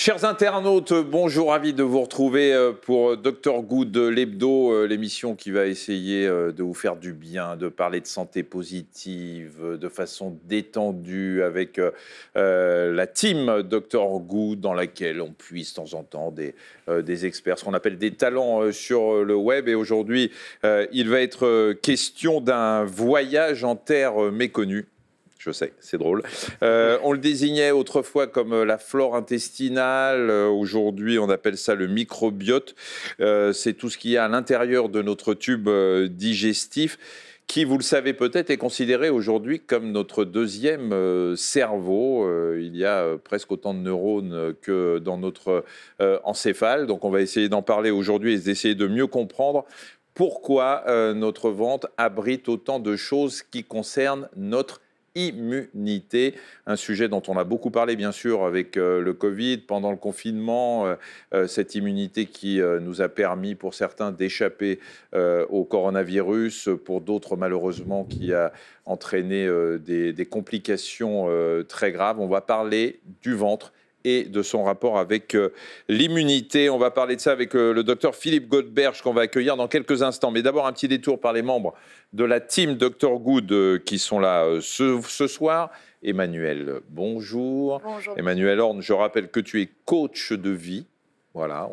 Chers internautes, bonjour, ravi de vous retrouver pour Dr Good, l'hebdo, l'émission qui va essayer de vous faire du bien, de parler de santé positive, de façon détendue, avec la team Dr Good, dans laquelle on puise de temps en temps des experts, ce qu'on appelle des talents sur le web. Et aujourd'hui, il va être question d'un voyage en terre méconnue. Je sais, c'est drôle. On le désignait autrefois comme la flore intestinale. Aujourd'hui, on appelle ça le microbiote. C'est tout ce qu'il y a à l'intérieur de notre tube digestif, qui, vous le savez peut-être, est considéré aujourd'hui comme notre deuxième cerveau. Il y a presque autant de neurones que dans notre encéphale. Donc, on va essayer d'en parler aujourd'hui et d'essayer de mieux comprendre pourquoi notre ventre abrite autant de choses qui concernent notre immunité, un sujet dont on a beaucoup parlé bien sûr avec le Covid, pendant le confinement, cette immunité qui nous a permis pour certains d'échapper au coronavirus, pour d'autres malheureusement qui a entraîné des complications très graves. On va parler du ventre et de son rapport avec l'immunité. On va parler de ça avec le docteur Philippe Godberge qu'on va accueillir dans quelques instants. Mais d'abord, un petit détour par les membres de la team Dr Good qui sont là ce soir. Emmanuel, bonjour. Bonjour. Emmanuel Horn, je rappelle que tu es coach de vie. Voilà,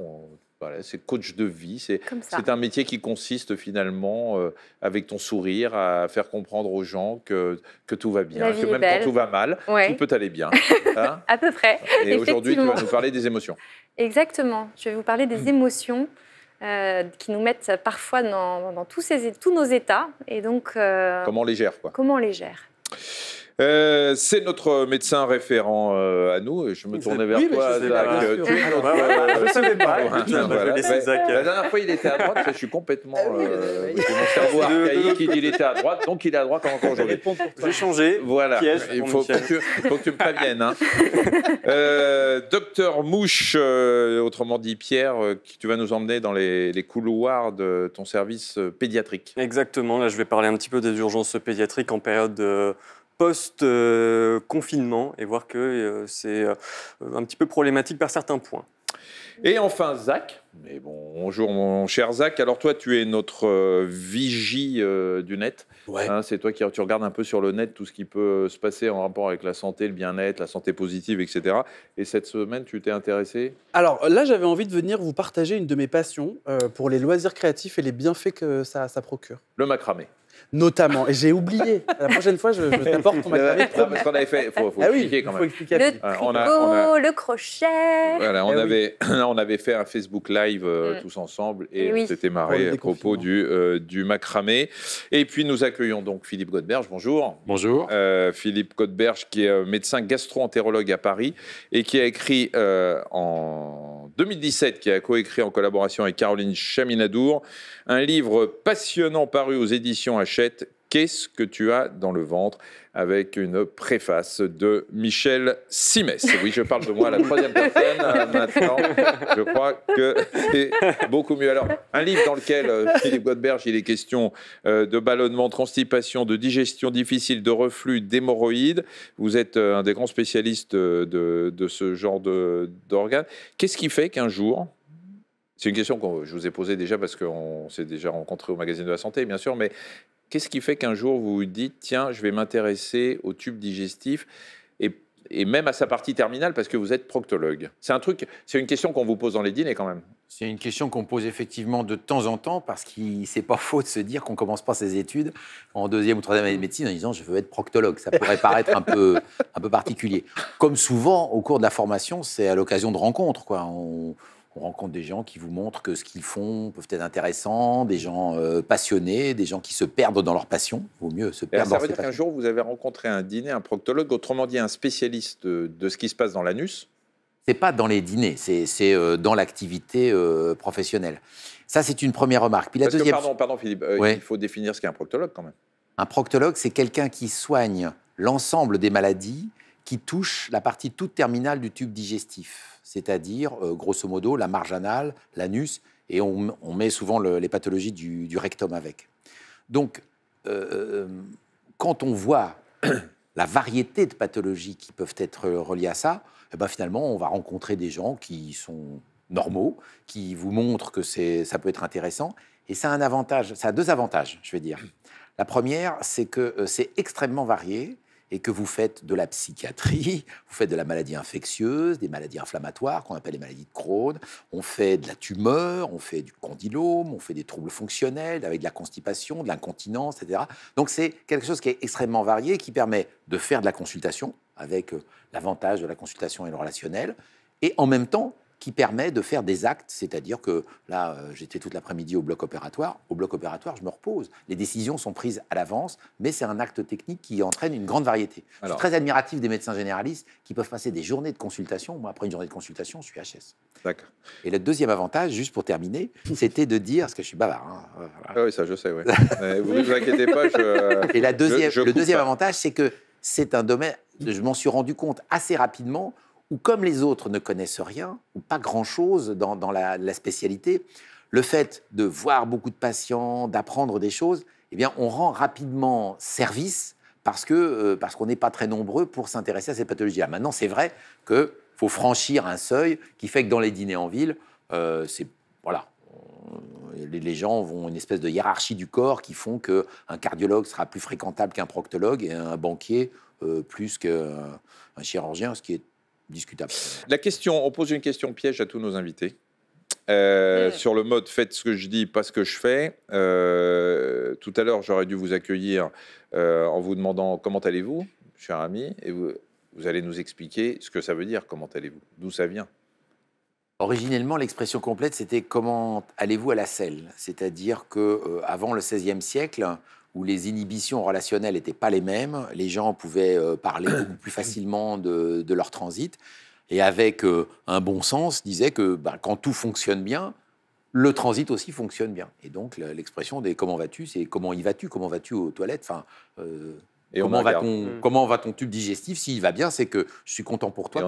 c'est coach de vie. C'est un métier qui consiste finalement, avec ton sourire, à faire comprendre aux gens que tout va bien, que même quand tout va mal, tout peut aller bien. Hein, à peu près. Et aujourd'hui, tu vas nous parler des émotions. Exactement. Je vais vous parler des émotions qui nous mettent parfois dans tous nos états. Et donc, comment on les gère, quoi. Comment on les gère. C'est notre médecin référent à nous. Je me tournais vers toi, Zach. Je ne savais pas. La dernière fois, il était à droite. Je suis complètement. Mon cerveau archaïque, il dit il était à droite, donc il est à droite encore aujourd'hui. J'ai changé. Voilà. Il faut que tu me préviennes. Hein. Docteur Mouche, autrement dit Pierre, tu vas nous emmener dans les couloirs de ton service pédiatrique. Exactement. Là, je vais parler un petit peu des urgences pédiatriques en période post-confinement et voir que c'est un petit peu problématique par certains points. Et enfin, Zach. Mais bonjour, mon cher Zach. Alors, toi, tu es notre vigie du net. Ouais. Hein, c'est toi qui tu regardes un peu sur le net tout ce qui peut se passer en rapport avec la santé, le bien-être, la santé positive, etc. Et cette semaine, tu t'es intéressé ? Alors là, j'avais envie de venir vous partager une de mes passions pour les loisirs créatifs et les bienfaits que ça procure. Le macramé. Notamment. Et j'ai oublié. La prochaine fois, je t'apporte ton macramé. Parce qu'on avait fait, faut expliquer quand même. Faut expliquer le tricot, le crochet. Voilà, on avait fait un Facebook Live tous ensemble et c'était marré à propos du macramé. Et puis nous accueillons donc Philippe Godberge. Bonjour. Bonjour. Philippe Godberge qui est médecin gastro-entérologue à Paris et qui a écrit en 2017, qui a coécrit en collaboration avec Caroline Chaminadour, un livre passionnant paru aux éditions Hachette, Qu'est-ce que tu as dans le ventre, avec une préface de Michel Simès. Oui, je parle de moi à la troisième personne maintenant. Je crois que c'est beaucoup mieux. Alors, un livre dans lequel, Philippe Godberge, il est question de ballonnement, de constipation, de digestion difficile, de reflux, d'hémorroïdes. Vous êtes un des grands spécialistes de ce genre d'organes. Qu'est-ce qui fait qu'un jour... C'est une question que je vous ai posée déjà parce qu'on s'est déjà rencontrés au magazine de la santé, bien sûr, mais qu'est-ce qui fait qu'un jour vous vous dites, tiens, je vais m'intéresser au tube digestif et même à sa partie terminale parce que vous êtes proctologue. C'est une question qu'on vous pose dans les dîners quand même. C'est une question qu'on pose effectivement de temps en temps parce qu'il c'est pas faux de se dire qu'on commence pas ses études en deuxième ou troisième année de médecine en disant je veux être proctologue. Ça pourrait paraître un peu particulier. Comme souvent au cours de la formation, c'est à l'occasion de rencontres, quoi. On rencontre des gens qui vous montrent que ce qu'ils font peut être intéressant, des gens passionnés, des gens qui se perdent dans leur passion. Il vaut mieux se perdre dans ses passions. Ça veut dire qu'un jour, vous avez rencontré un dîner, un proctologue, autrement dit un spécialiste de ce qui se passe dans l'anus. C'est pas dans les dîners, c'est dans l'activité professionnelle. Ça, c'est une première remarque. Puis la deuxième... Pardon Philippe, il faut définir ce qu'est un proctologue quand même. Un proctologue, c'est quelqu'un qui soigne l'ensemble des maladies qui touchent la partie toute terminale du tube digestif. C'est-à-dire, grosso modo, la marge anale, l'anus, et on met souvent les pathologies du rectum avec. Donc, quand on voit la variété de pathologies qui peuvent être reliées à ça, eh ben finalement, on va rencontrer des gens qui sont normaux, qui vous montrent que ça peut être intéressant. Et ça a un avantage, ça a deux avantages, je vais dire. La première, c'est que c'est extrêmement varié et que vous faites de la psychiatrie, vous faites de la maladie infectieuse, des maladies inflammatoires qu'on appelle les maladies de Crohn, on fait de la tumeur, on fait du condylome, on fait des troubles fonctionnels avec de la constipation, de l'incontinence, etc. Donc c'est quelque chose qui est extrêmement varié, qui permet de faire de la consultation avec l'avantage de la consultation et le relationnel, et en même temps qui permet de faire des actes, c'est-à-dire que là, j'étais toute l'après-midi au bloc opératoire. Au bloc opératoire, je me repose. Les décisions sont prises à l'avance, mais c'est un acte technique qui entraîne une grande variété. Je suis très admiratif des médecins généralistes qui peuvent passer des journées de consultation. Moi, après une journée de consultation, je suis HS. D'accord. Et le deuxième avantage, juste pour terminer, c'était de dire, parce que je suis bavard. Voilà. Ah oui, ça je sais, oui. Vous ne vous inquiétez pas. Et le deuxième pas. avantage, c'est que c'est un domaine, je m'en suis rendu compte assez rapidement, où comme les autres ne connaissent rien, ou pas grand-chose dans la spécialité, le fait de voir beaucoup de patients, d'apprendre des choses, eh bien, on rend rapidement service parce qu'on n'est pas très nombreux pour s'intéresser à ces pathologies-là. Maintenant, c'est vrai qu'il faut franchir un seuil qui fait que dans les dîners en ville, les gens ont une espèce de hiérarchie du corps qui font qu'un cardiologue sera plus fréquentable qu'un proctologue et un banquier plus qu'un chirurgien, ce qui est discutable. On pose une question piège à tous nos invités. Sur le mode faites ce que je dis, pas ce que je fais. Tout à l'heure, j'aurais dû vous accueillir en vous demandant comment allez-vous, cher ami, et vous allez nous expliquer ce que ça veut dire, comment allez-vous, d'où ça vient. Originellement, l'expression complète, c'était comment allez-vous à la selle, c'est-à-dire que avant le XVIe siècle, où les inhibitions relationnelles n'étaient pas les mêmes, les gens pouvaient parler beaucoup plus facilement de leur transit, et avec un bon sens, disaient que quand tout fonctionne bien, le transit aussi fonctionne bien. Et donc l'expression des comment vas-tu, c'est comment y vas-tu, comment vas-tu aux toilettes, et comment va ton tube digestif? S'il va bien, c'est que je suis content pour toi. Et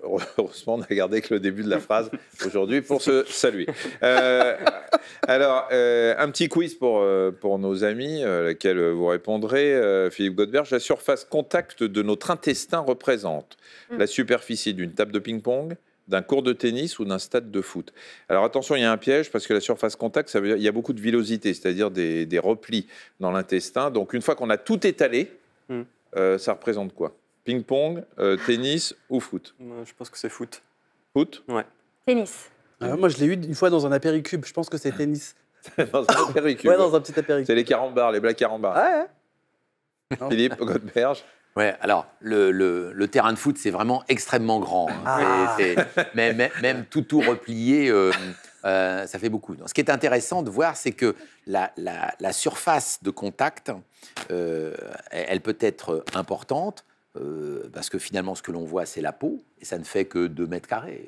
heureusement, on a gardé que le début de la phrase aujourd'hui pour se saluer. Alors, un petit quiz pour nos amis, lesquels vous répondrez. Philippe Godberge, la surface contact de notre intestin représente la superficie d'une table de ping-pong, d'un court de tennis ou d'un stade de foot. Alors attention, il y a un piège parce que la surface contact, ça veut dire il y a beaucoup de villosité, c'est-à-dire des replis dans l'intestin. Donc une fois qu'on a tout étalé, ça représente quoi? Ping-pong, tennis ou foot? Je pense que c'est foot. Foot? Ouais. Tennis. Moi, je l'ai eu une fois dans un apéricube. Je pense que c'est tennis. Dans un apéricube. Ouais, dans un petit apéricube. C'est les carambars, les blagues carambars. Ah ouais. Philippe Godberge. Ouais, alors le terrain de foot, c'est vraiment extrêmement grand. Même tout replié, ça fait beaucoup. Donc, ce qui est intéressant de voir, c'est que la surface de contact, elle peut être importante, parce que finalement, ce que l'on voit, c'est la peau, et ça ne fait que 2 mètres carrés.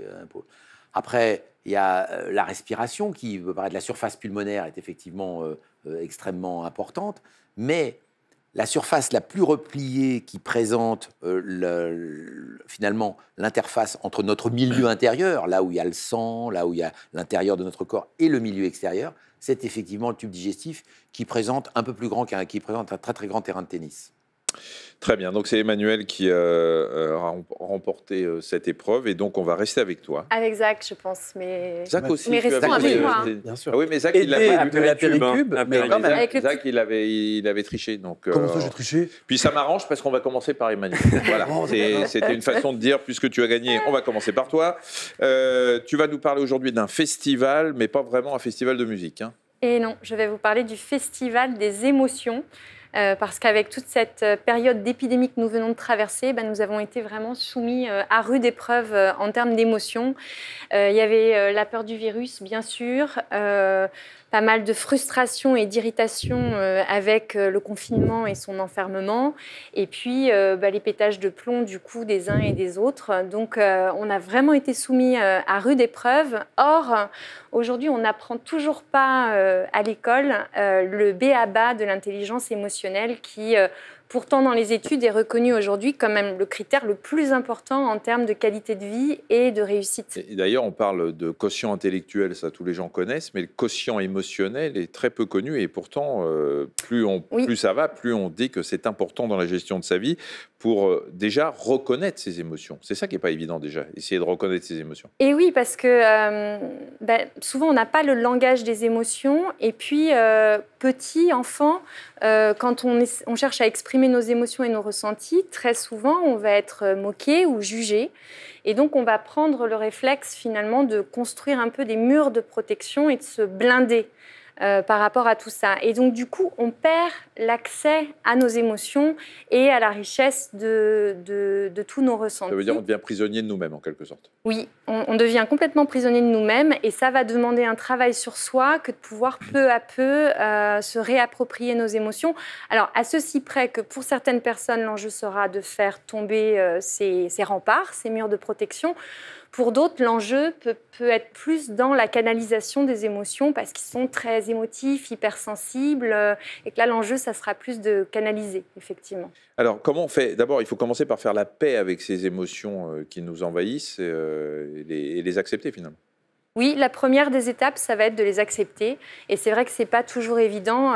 Après, il y a la respiration, qui peut paraître, la surface pulmonaire est effectivement extrêmement importante, mais la surface la plus repliée qui présente finalement l'interface entre notre milieu intérieur, là où il y a le sang, là où il y a l'intérieur de notre corps, et le milieu extérieur, c'est effectivement le tube digestif qui présente un peu plus grand, qui présente un très très grand terrain de tennis. Très bien, donc c'est Emmanuel qui a remporté cette épreuve et donc on va rester avec toi. Avec Zach, je pense. Mais Zach aussi. Mais restons avec moi. Bien sûr. Ah oui, mais Zach, il l'a Aidé pas de l'apéricube, mais quand même. Avec le Zach, il avait triché. Donc, Comment ça, j'ai triché? Puis ça m'arrange parce qu'on va commencer par Emmanuel. Voilà, c'était une façon de dire, puisque tu as gagné, on va commencer par toi. Tu vas nous parler aujourd'hui d'un festival, mais pas vraiment un festival de musique. Hein. Et non, je vais vous parler du Festival des émotions. Parce qu'avec toute cette période d'épidémie que nous venons de traverser, nous avons été vraiment soumis à rude épreuve en termes d'émotions. Il y avait la peur du virus, bien sûr, pas mal de frustration et d'irritation avec le confinement et son enfermement, et puis les pétages de plomb du coup des uns et des autres. Donc on a vraiment été soumis à rude épreuve. Or, aujourd'hui, on n'apprend toujours pas à l'école le b.a.-ba de l'intelligence émotionnelle qui pourtant dans les études est reconnu aujourd'hui comme même le critère le plus important en termes de qualité de vie et de réussite. Et d'ailleurs, on parle de quotient intellectuel, ça tous les gens connaissent, mais le quotient émotionnel est très peu connu et pourtant, plus ça va, plus on dit que c'est important dans la gestion de sa vie pour déjà reconnaître ses émotions. C'est ça qui n'est pas évident déjà, essayer de reconnaître ses émotions. Et oui, parce que souvent on n'a pas le langage des émotions et puis petit, enfant, quand on cherche à exprimer nos émotions et nos ressentis, très souvent on va être moqué ou jugé. Et donc, on va prendre le réflexe, finalement, de construire un peu des murs de protection et de se blinder par rapport à tout ça. Et donc, du coup, on perd l'accès à nos émotions et à la richesse de tous nos ressentis. Ça veut dire qu'on devient prisonnier de nous-mêmes, en quelque sorte. Oui, on devient complètement prisonnier de nous-mêmes et ça va demander un travail sur soi que de pouvoir peu à peu se réapproprier nos émotions. Alors, à ceci près que pour certaines personnes, l'enjeu sera de faire tomber ces remparts, ces murs de protection. Pour d'autres, l'enjeu peut être plus dans la canalisation des émotions parce qu'ils sont très émotifs, hypersensibles et que là, l'enjeu, ça sera plus de canaliser, effectivement. Alors, comment on fait? D'abord, il faut commencer par faire la paix avec ces émotions qui nous envahissent et les accepter, finalement. Oui, la première des étapes, ça va être de les accepter. Et c'est vrai que ce n'est pas toujours évident.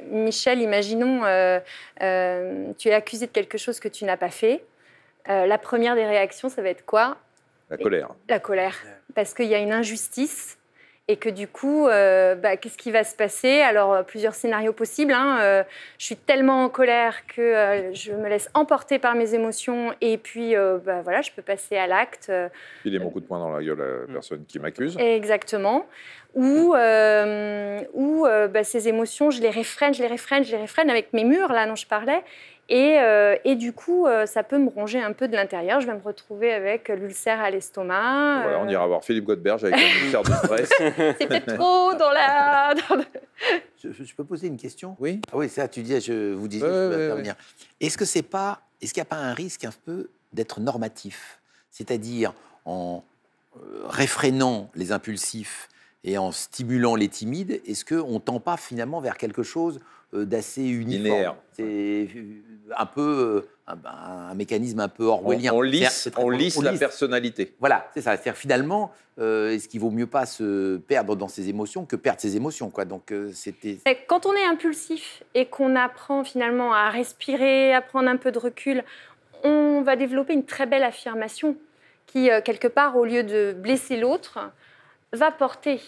Michel, imaginons, tu es accusé de quelque chose que tu n'as pas fait. La première des réactions, ça va être quoi? La colère. La colère, parce qu'il y a une injustice et que du coup, qu'est-ce qui va se passer? Alors, plusieurs scénarios possibles. Je suis tellement en colère que je me laisse emporter par mes émotions et puis, voilà, je peux passer à l'acte. Filer mon coup de poing dans la gueule à la personne qui m'accuse. Exactement. Ou ces émotions, je les réfrène avec mes murs, là, dont je parlais. Et du coup, ça peut me ronger un peu de l'intérieur. Je vais me retrouver avec l'ulcère à l'estomac. Voilà, on ira voir Philippe Godberge avec un ulcère de stress. C'est peut-être trop dans la... Je peux poser une question? Oui. Ah oui, ça, tu dis, vous disiez, je peux intervenir. Est-ce qu'il n'y a pas un risque un peu d'être normatif? C'est-à-dire en réfrénant les impulsifs et en stimulant les timides, est-ce qu'on ne tend pas finalement vers quelque chose d'assez uniforme? Linéaire. C'est un peu un mécanisme un peu orwellien. On lisse la personnalité. Voilà, c'est ça. C'est-à-dire finalement, est-ce qu'il vaut mieux pas se perdre dans ses émotions que perdre ses émotions, quoi. Donc c'était. Quand on est impulsif et qu'on apprend finalement à respirer, à prendre un peu de recul, on va développer une très belle affirmation qui, quelque part, au lieu de blesser l'autre, va porter.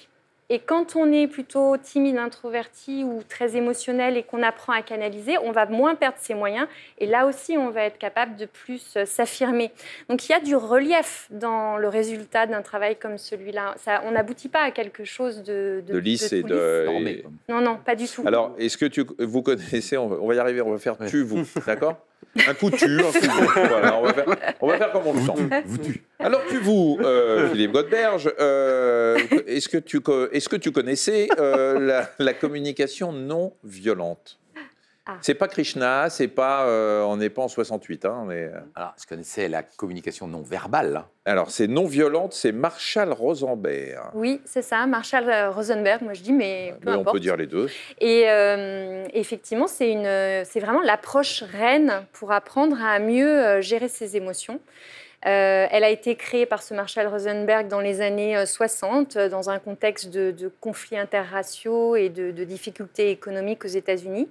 Et quand on est plutôt timide, introverti ou très émotionnel et qu'on apprend à canaliser, on va moins perdre ses moyens. Et là aussi, on va être capable de plus s'affirmer. Donc, il y a du relief dans le résultat d'un travail comme celui-là. On n'aboutit pas à quelque chose de lisse de et tout de... lisse. Non, pas du tout. Alors, est-ce que vous connaissez, on va y arriver, on va faire tu-vous, d'accord? Un coup tu, un coup vous. Voilà, on va faire comme on le sent. Alors tu-vous, Philippe Godberge, est-ce que tu connaissais la communication non violente? C'est pas Krishna, c'est pas, on n'est pas en 68. Hein, Alors, je connaissais la communication non verbale. Alors, c'est non violente, c'est Marshall Rosenberg. Oui, c'est ça, Marshall Rosenberg, moi je dis, mais peu importe. On peut dire les deux. Et effectivement, c'est vraiment l'approche reine pour apprendre à mieux gérer ses émotions. Elle a été créée par ce Marshall Rosenberg dans les années 60, dans un contexte de conflits interraciaux et de difficultés économiques aux États-Unis.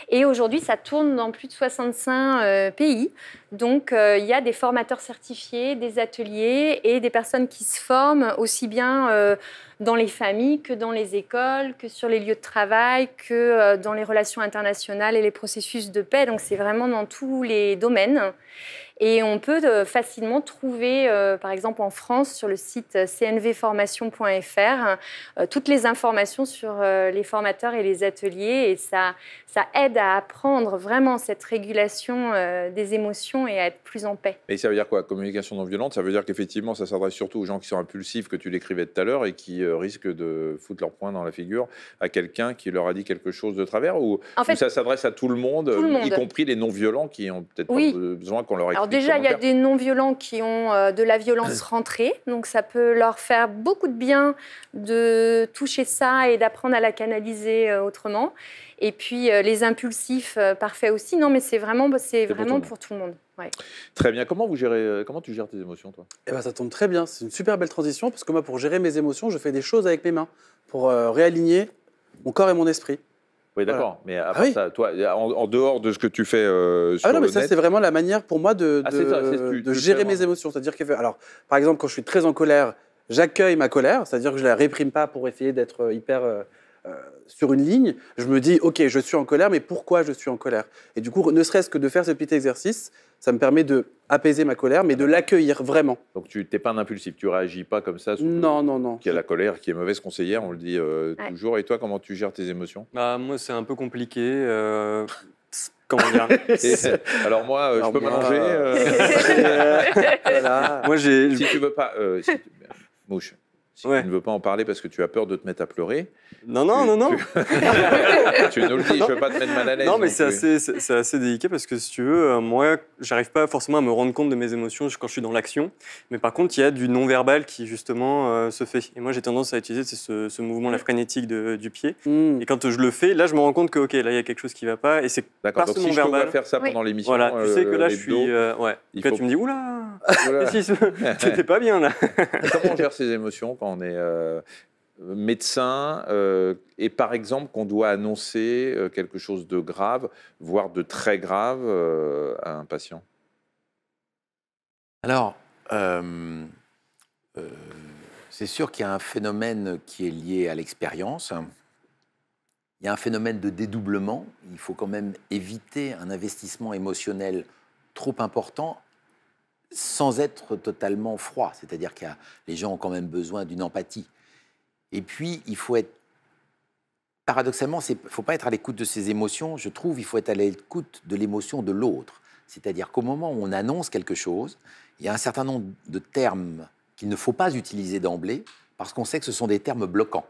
Et aujourd'hui, ça tourne dans plus de 65 pays. Donc, il y a des formateurs certifiés, des ateliers et des personnes qui se forment aussi bien dans les familles que dans les écoles, que sur les lieux de travail, que dans les relations internationales et les processus de paix. Donc, c'est vraiment dans tous les domaines. Et on peut facilement trouver, par exemple en France, sur le site cnvformation.fr, toutes les informations sur les formateurs et les ateliers. Et ça aide à apprendre vraiment cette régulation des émotions et à être plus en paix. Et ça veut dire quoi? Communication non violente, ça veut dire qu'effectivement, ça s'adresse surtout aux gens qui sont impulsifs, que tu l'écrivais tout à l'heure, et qui risquent de foutre leur poing dans la figure à quelqu'un qui leur a dit quelque chose de travers, ou ça s'adresse à tout le monde, y compris les non-violents qui ont peut-être pas besoin qu'on leur explique. Alors déjà, il y a des non-violents qui ont de la violence rentrée, donc ça peut leur faire beaucoup de bien de toucher ça et d'apprendre à la canaliser autrement. Et puis les impulsifs, parfait aussi. Non, mais c'est vraiment pour tout le monde. Ouais. Très bien. Comment tu gères tes émotions, toi? Eh ben, ça tombe très bien. C'est une super belle transition parce que moi, pour gérer mes émotions, je fais des choses avec mes mains pour réaligner mon corps et mon esprit. Oui, d'accord. Mais à Ah part oui. ça, toi, en dehors de ce que tu fais sur Ah non, mais le ça, net, c'est vraiment la manière pour moi de tu le gérer fais mes vraiment. émotions. C'est-à-dire que, alors, par exemple, quand je suis très en colère, j'accueille ma colère, c'est-à-dire que je la réprime pas pour essayer d'être hyper sur une ligne. Je me dis, ok, je suis en colère, mais pourquoi je suis en colère? Et du coup, ne serait-ce que de faire ce petit exercice, ça me permet de apaiser ma colère, mais de l'accueillir vraiment. donc tu n'es pas un impulsif, tu réagis pas comme ça. Non. Qui a la colère, qui est mauvaise conseillère, on le dit toujours. Et toi, comment tu gères tes émotions? Bah, moi, c'est un peu compliqué. Comment dire? Alors moi, Alors je peux moi, m'allonger. Voilà. Moi, j'ai. Si tu veux pas, Mouche, si Ouais. tu ne veux pas en parler parce que tu as peur de te mettre à pleurer, Non. tu nous le dis, je ne veux pas te mettre mal à l'aise. Non, mais donc, c'est assez délicat parce que si tu veux, moi, j'arrive pas forcément à me rendre compte de mes émotions quand je suis dans l'action. Mais par contre, il y a du non-verbal qui, justement, se fait. Et moi, j'ai tendance à utiliser ce mouvement, la frénétique du pied. Mm. Et quand je le fais, là, je me rends compte que, OK, là, il y a quelque chose qui ne va pas. Et c'est D'accord, par donc ce si je te vois non-verbal. faire ça Oui. pendant l'émission, Voilà, tu sais que là, je l'hebdo, suis. Ouais. il Là, faut- tu me dis, oula, Voilà. t'étais pas bien, là. Comment on gère ses émotions quand on est médecin et par exemple qu'on doit annoncer quelque chose de grave, voire de très grave à un patient? Alors, c'est sûr qu'il y a un phénomène qui est lié à l'expérience. Il y a un phénomène de dédoublement. Il faut quand même éviter un investissement émotionnel trop important sans être totalement froid. C'est-à-dire que les gens ont quand même besoin d'une empathie. Et puis, il faut être... Paradoxalement, il ne faut pas être à l'écoute de ses émotions. Je trouve il faut être à l'écoute de l'émotion de l'autre. C'est-à-dire qu'au moment où on annonce quelque chose, il y a un certain nombre de termes qu'il ne faut pas utiliser d'emblée parce qu'on sait que ce sont des termes bloquants.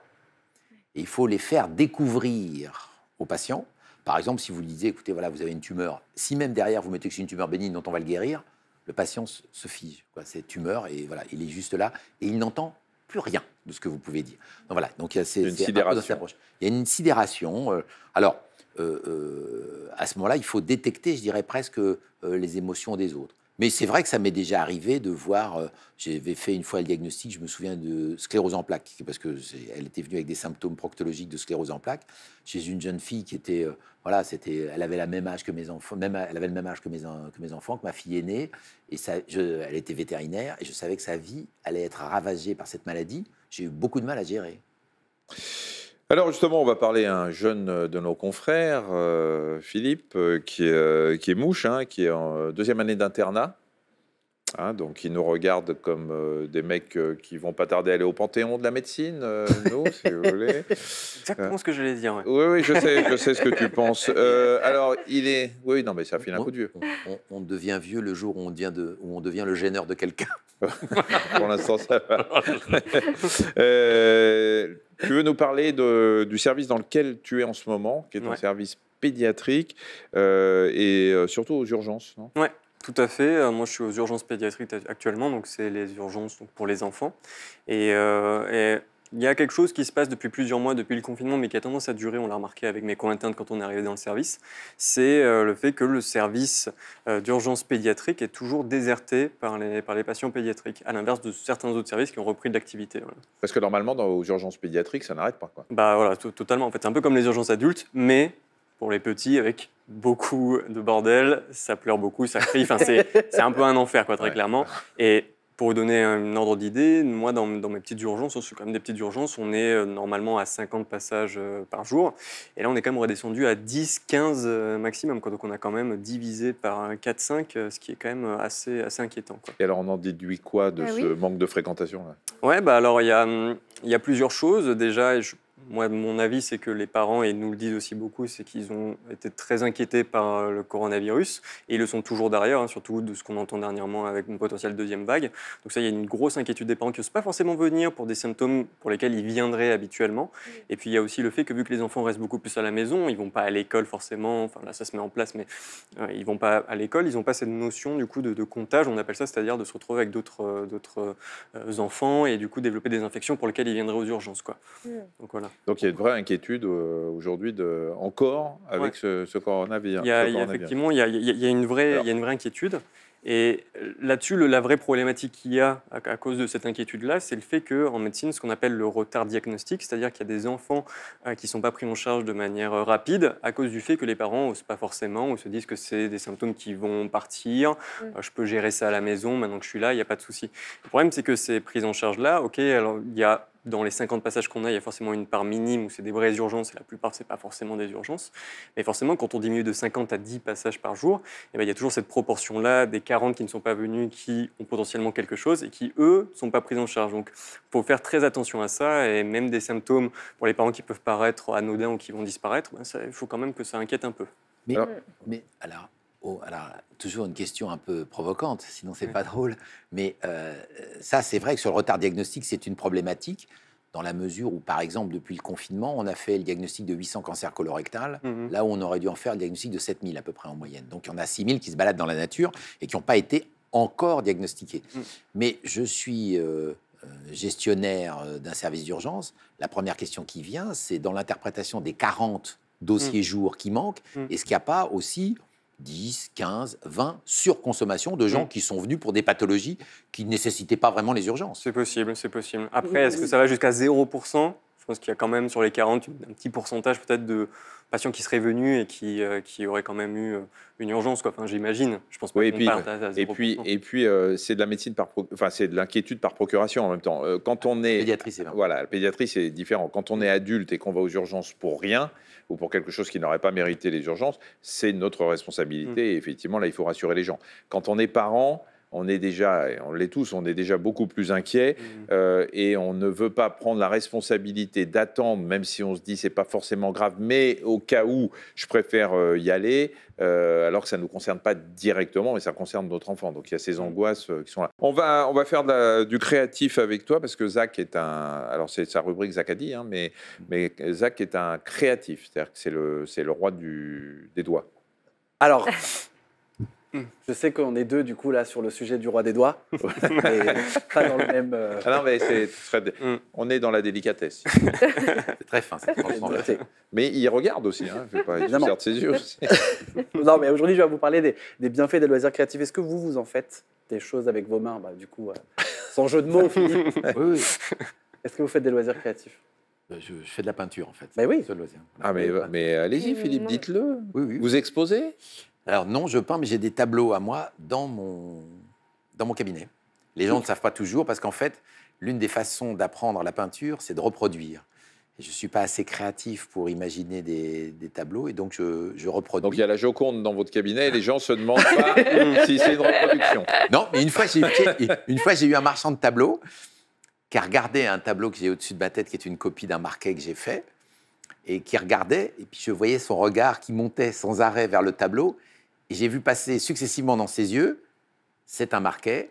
Et il faut les faire découvrir aux patients. Par exemple, si vous lui disiez, écoutez, voilà, vous avez une tumeur, si même derrière vous mettez que c'est une tumeur bénigne dont on va le guérir, le patient se fige. C'est tumeur et voilà, il est juste là et il n'entend plus rien de ce que vous pouvez dire. Donc voilà, donc il y a Une sidération. Il y a une sidération. Alors, à ce moment-là, il faut détecter, je dirais presque, les émotions des autres. Mais c'est vrai que ça m'est déjà arrivé de voir, j'avais fait une fois le diagnostic, je me souviens de sclérose en plaques, parce qu'elle était venue avec des symptômes proctologiques de sclérose en plaques, chez une jeune fille qui était, elle avait la même âge que mes enfants, elle avait le même âge que mes enfants, que ma fille aînée, et elle était vétérinaire, et je savais que sa vie allait être ravagée par cette maladie. J'ai eu beaucoup de mal à gérer. Alors justement, on va parler à un jeune de nos confrères, Philippe, qui est Mouche, hein, qui est en deuxième année d'internat. Hein, donc, il nous regarde comme des mecs qui vont pas tarder à aller au Panthéon de la médecine, nous, si vous voulez. Exactement ce que j'allais dire. Ouais. Oui, je sais ce que tu penses. Alors, il est... Oui, non, mais ça file un coup de vieux. On devient vieux le jour où on devient le gêneur de quelqu'un. Pour l'instant, ça va. Tu veux nous parler du service dans lequel tu es en ce moment, qui est un service pédiatrique et surtout aux urgences, non? Ouais, tout à fait. Moi, je suis aux urgences pédiatriques actuellement, donc c'est les urgences donc, pour les enfants. Et il y a quelque chose qui se passe depuis plusieurs mois, depuis le confinement, mais qui a tendance à durer, on l'a remarqué avec mes co-internes quand on est arrivé dans le service, c'est le fait que le service d'urgence pédiatrique est toujours déserté par les patients pédiatriques, à l'inverse de certains autres services qui ont repris de l'activité. Voilà. Parce que normalement, aux urgences pédiatriques, ça n'arrête pas, quoi. Bah voilà, totalement. En fait, c'est un peu comme les urgences adultes, mais pour les petits, avec beaucoup de bordel, ça pleure beaucoup, ça crie. Enfin, c'est un peu un enfer, quoi, très clairement. Et pour vous donner un ordre d'idée, moi, dans mes petites urgences, c'est quand même des petites urgences, on est normalement à 50 passages par jour. Et là, on est quand même redescendu à 10, 15 maximum. Quoi. Donc, on a quand même divisé par 4, 5, ce qui est quand même assez inquiétant. Quoi. Et alors, on en déduit quoi de ce manque de fréquentation là? Ouais, bah alors, il y a plusieurs choses. Déjà, Moi, mon avis, c'est que les parents, et nous le disent aussi beaucoup, c'est qu'ils ont été très inquiétés par le coronavirus, et ils le sont toujours derrière, hein, surtout de ce qu'on entend dernièrement avec une potentielle deuxième vague. Donc ça, il y a une grosse inquiétude des parents qui n'osent pas forcément venir pour des symptômes pour lesquels ils viendraient habituellement. Et puis il y a aussi le fait que vu que les enfants restent beaucoup plus à la maison, ils vont pas à l'école forcément, enfin là ça se met en place, mais ils vont pas à l'école, ils n'ont pas cette notion du coup de contagion, on appelle ça, c'est-à-dire de se retrouver avec d'autres enfants et du coup développer des infections pour lesquelles ils viendraient aux urgences, quoi. Donc voilà. Donc il y a une vraie inquiétude aujourd'hui encore avec ce coronavirus. Effectivement, il y a une vraie inquiétude. Et là-dessus, la vraie problématique qu'il y a à cause de cette inquiétude-là, c'est le fait qu'en médecine, ce qu'on appelle le retard diagnostique, c'est-à-dire qu'il y a des enfants qui ne sont pas pris en charge de manière rapide à cause du fait que les parents n'osent pas forcément ou se disent que c'est des symptômes qui vont partir, je peux gérer ça à la maison, maintenant que je suis là, il n'y a pas de souci. Le problème, c'est que ces prises en charge-là, alors il y a dans les 50 passages qu'on a, il y a forcément une part minime où c'est des vraies urgences, et la plupart, ce n'est pas forcément des urgences. Mais forcément, quand on diminue de 50 à 10 passages par jour, il y a toujours cette proportion-là des 40 qui ne sont pas venus, qui ont potentiellement quelque chose et qui, eux, ne sont pas pris en charge. Donc, il faut faire très attention à ça, et même des symptômes pour les parents qui peuvent paraître anodins ou qui vont disparaître, il faut quand même que ça inquiète un peu. Alors, toujours une question un peu provocante, sinon c'est pas drôle. Mais ça, c'est vrai que sur le retard diagnostique, c'est une problématique dans la mesure où, par exemple, depuis le confinement, on a fait le diagnostic de 800 cancers colorectal, là où on aurait dû en faire le diagnostic de 7000 à peu près en moyenne. Donc, il y en a 6000 qui se baladent dans la nature et qui n'ont pas été encore diagnostiqués. Mais je suis gestionnaire d'un service d'urgence. La première question qui vient, c'est dans l'interprétation des 40 dossiers jours qui manquent, est-ce qu'il n'y a pas aussi 10, 15, 20 surconsommation de gens qui sont venus pour des pathologies qui ne nécessitaient pas vraiment les urgences? C'est possible, c'est possible. Après, est-ce que ça va jusqu'à 0%? Je pense qu'il y a quand même sur les 40 un petit pourcentage peut-être de patients qui seraient venus et qui auraient quand même eu une urgence, quoi. Enfin, j'imagine. Je pense pas qu'on parte à 0%. Et puis c'est de la médecine c'est de l'inquiétude par procuration en même temps. Quand on est pédiatrie, c'est vrai. Voilà, la pédiatrie c'est différent. Quand on est adulte et qu'on va aux urgences pour rien ou pour quelque chose qui n'aurait pas mérité les urgences, c'est notre responsabilité. Et effectivement, là, il faut rassurer les gens. Quand on est parent, on est déjà, et on l'est tous, on est déjà beaucoup plus inquiet et on ne veut pas prendre la responsabilité d'attendre, même si on se dit c'est pas forcément grave, mais au cas où, je préfère y aller, alors que ça ne nous concerne pas directement, mais ça concerne notre enfant. Donc il y a ces angoisses qui sont là. On va faire du créatif avec toi, parce que Zach est alors c'est sa rubrique Zach a dit, hein, mais Zach est un créatif, c'est-à-dire que c'est le roi des doigts. Alors, je sais qu'on est deux, du coup, là, sur le sujet du roi des doigts. Mais pas dans le même... Ah non, mais on est dans la délicatesse. C'est très fin, c'est franchement. Mais il regarde aussi, hein. Il observe ses yeux aussi. Non, mais aujourd'hui, je vais vous parler des bienfaits des loisirs créatifs. Est-ce que vous en faites des choses avec vos mains? Du coup, sans jeu de mots, Philippe. Oui. Est-ce que vous faites des loisirs créatifs? Je fais de la peinture, en fait. Bah oui. Seul loisir. Ah, mais allez-y, Philippe, dites-le. Oui. Vous exposez? Alors non, je peins, mais j'ai des tableaux à moi dans mon cabinet. Les gens ne savent pas toujours, parce qu'en fait, l'une des façons d'apprendre la peinture, c'est de reproduire. Et je ne suis pas assez créatif pour imaginer des tableaux, et donc je reproduis. Donc il y a la Joconde dans votre cabinet, et les gens ne se demandent pas si c'est une reproduction. Non, mais une fois, j'ai eu un marchand de tableaux qui a regardé un tableau que j'ai au-dessus de ma tête, qui est une copie d'un marquet que j'ai fait, et qui regardait, et puis je voyais son regard qui montait sans arrêt vers le tableau, et j'ai vu passer successivement dans ses yeux, c'est un marquet.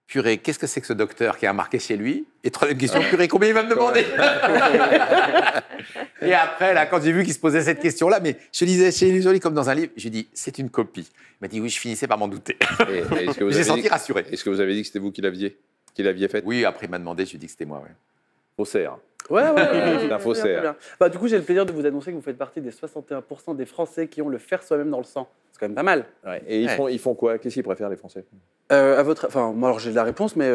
Purée, qu'est-ce que c'est que ce docteur qui a un marquet chez lui? Et troisième question, purée, combien il va me demander? Et après, là, quand j'ai vu qu'il se posait cette question-là, mais je lisais chez lui comme dans un livre, je lui ai dit, c'est une copie. Il m'a dit, oui, je finissais par m'en douter. J'ai senti rassuré. Est-ce que vous avez dit que c'était vous qui l'aviez fait? Oui, après il m'a demandé, je lui ai dit que c'était moi. Ouais. Faussaire. Ouais. C'est un faussaire. Du coup, j'ai le plaisir de vous annoncer que vous faites partie des 61% des Français qui ont le faire soi-même dans le sang. C'est quand même pas mal. Ouais. Et ils font quoi? Qu'est-ce qu'ils préfèrent, les Français? Moi, alors j'ai la réponse, mais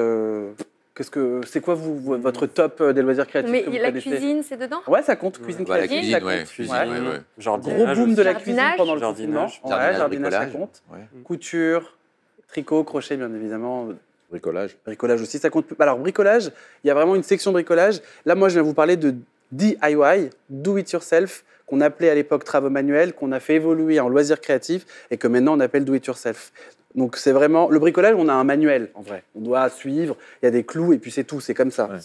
c'est quoi votre top des loisirs créatifs? Mais la cuisine, c'est dedans? Ouais, ça compte. Cuisine la créative, cuisine, ça compte. ouais. Gros boom de la cuisine pendant le confinement. Jardinage, Jardinage, ça compte. Ouais. Couture, tricot, crochet, bien évidemment. Bricolage. Bricolage aussi, ça compte. Alors, bricolage, il y a vraiment une section bricolage. Là, moi, je viens vous parler de DIY, Do It Yourself, qu'on appelait à l'époque travaux manuels, qu'on a fait évoluer en loisirs créatifs et que maintenant on appelle Do It Yourself. Donc, c'est vraiment. Le bricolage, on a un manuel, en vrai. On doit suivre, il y a des clous et puis c'est tout, c'est comme ça. Ouais.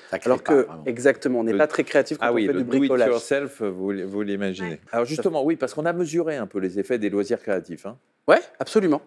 Ça crée Alors pas, que, vraiment. exactement, on n'est pas très créatif quand on fait le du do it bricolage. yourself, vous l'imaginez. Ouais. Alors justement, oui, parce qu'on a mesuré un peu les effets des loisirs créatifs. Hein. Ouais, absolument.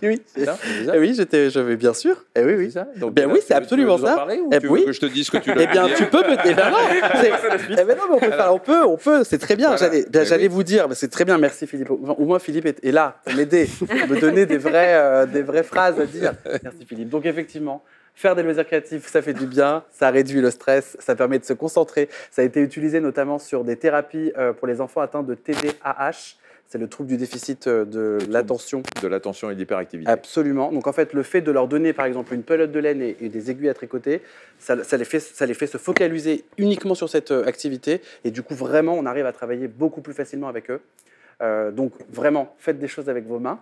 Oui, C'est ça, c'est ça. Eh oui, j'avais bien sûr. Eh oui, C'est oui. ça. Donc, Ben là, oui, c'est tu veux absolument nous en ça. parler ou Eh tu veux oui. que je te dise ce que tu dois Eh bien, dire tu peux. Eh ben non, eh ben non, mais on peut faire. On peut. C'est très bien. Voilà. J'allais oui. vous dire. C'est très bien. Merci Philippe. Au moins Philippe est là pour m'aider, pour me donner des vraies phrases à dire. Merci Philippe. Donc effectivement. Faire des loisirs créatifs, ça fait du bien, ça réduit le stress, ça permet de se concentrer. Ça a été utilisé notamment sur des thérapies pour les enfants atteints de TDAH. C'est le trouble du déficit de l'attention. De l'attention et de l'hyperactivité. Absolument. Donc en fait, le fait de leur donner par exemple une pelote de laine et des aiguilles à tricoter, ça les fait se focaliser uniquement sur cette activité. Et du coup, vraiment, on arrive à travailler beaucoup plus facilement avec eux. Donc vraiment, faites des choses avec vos mains.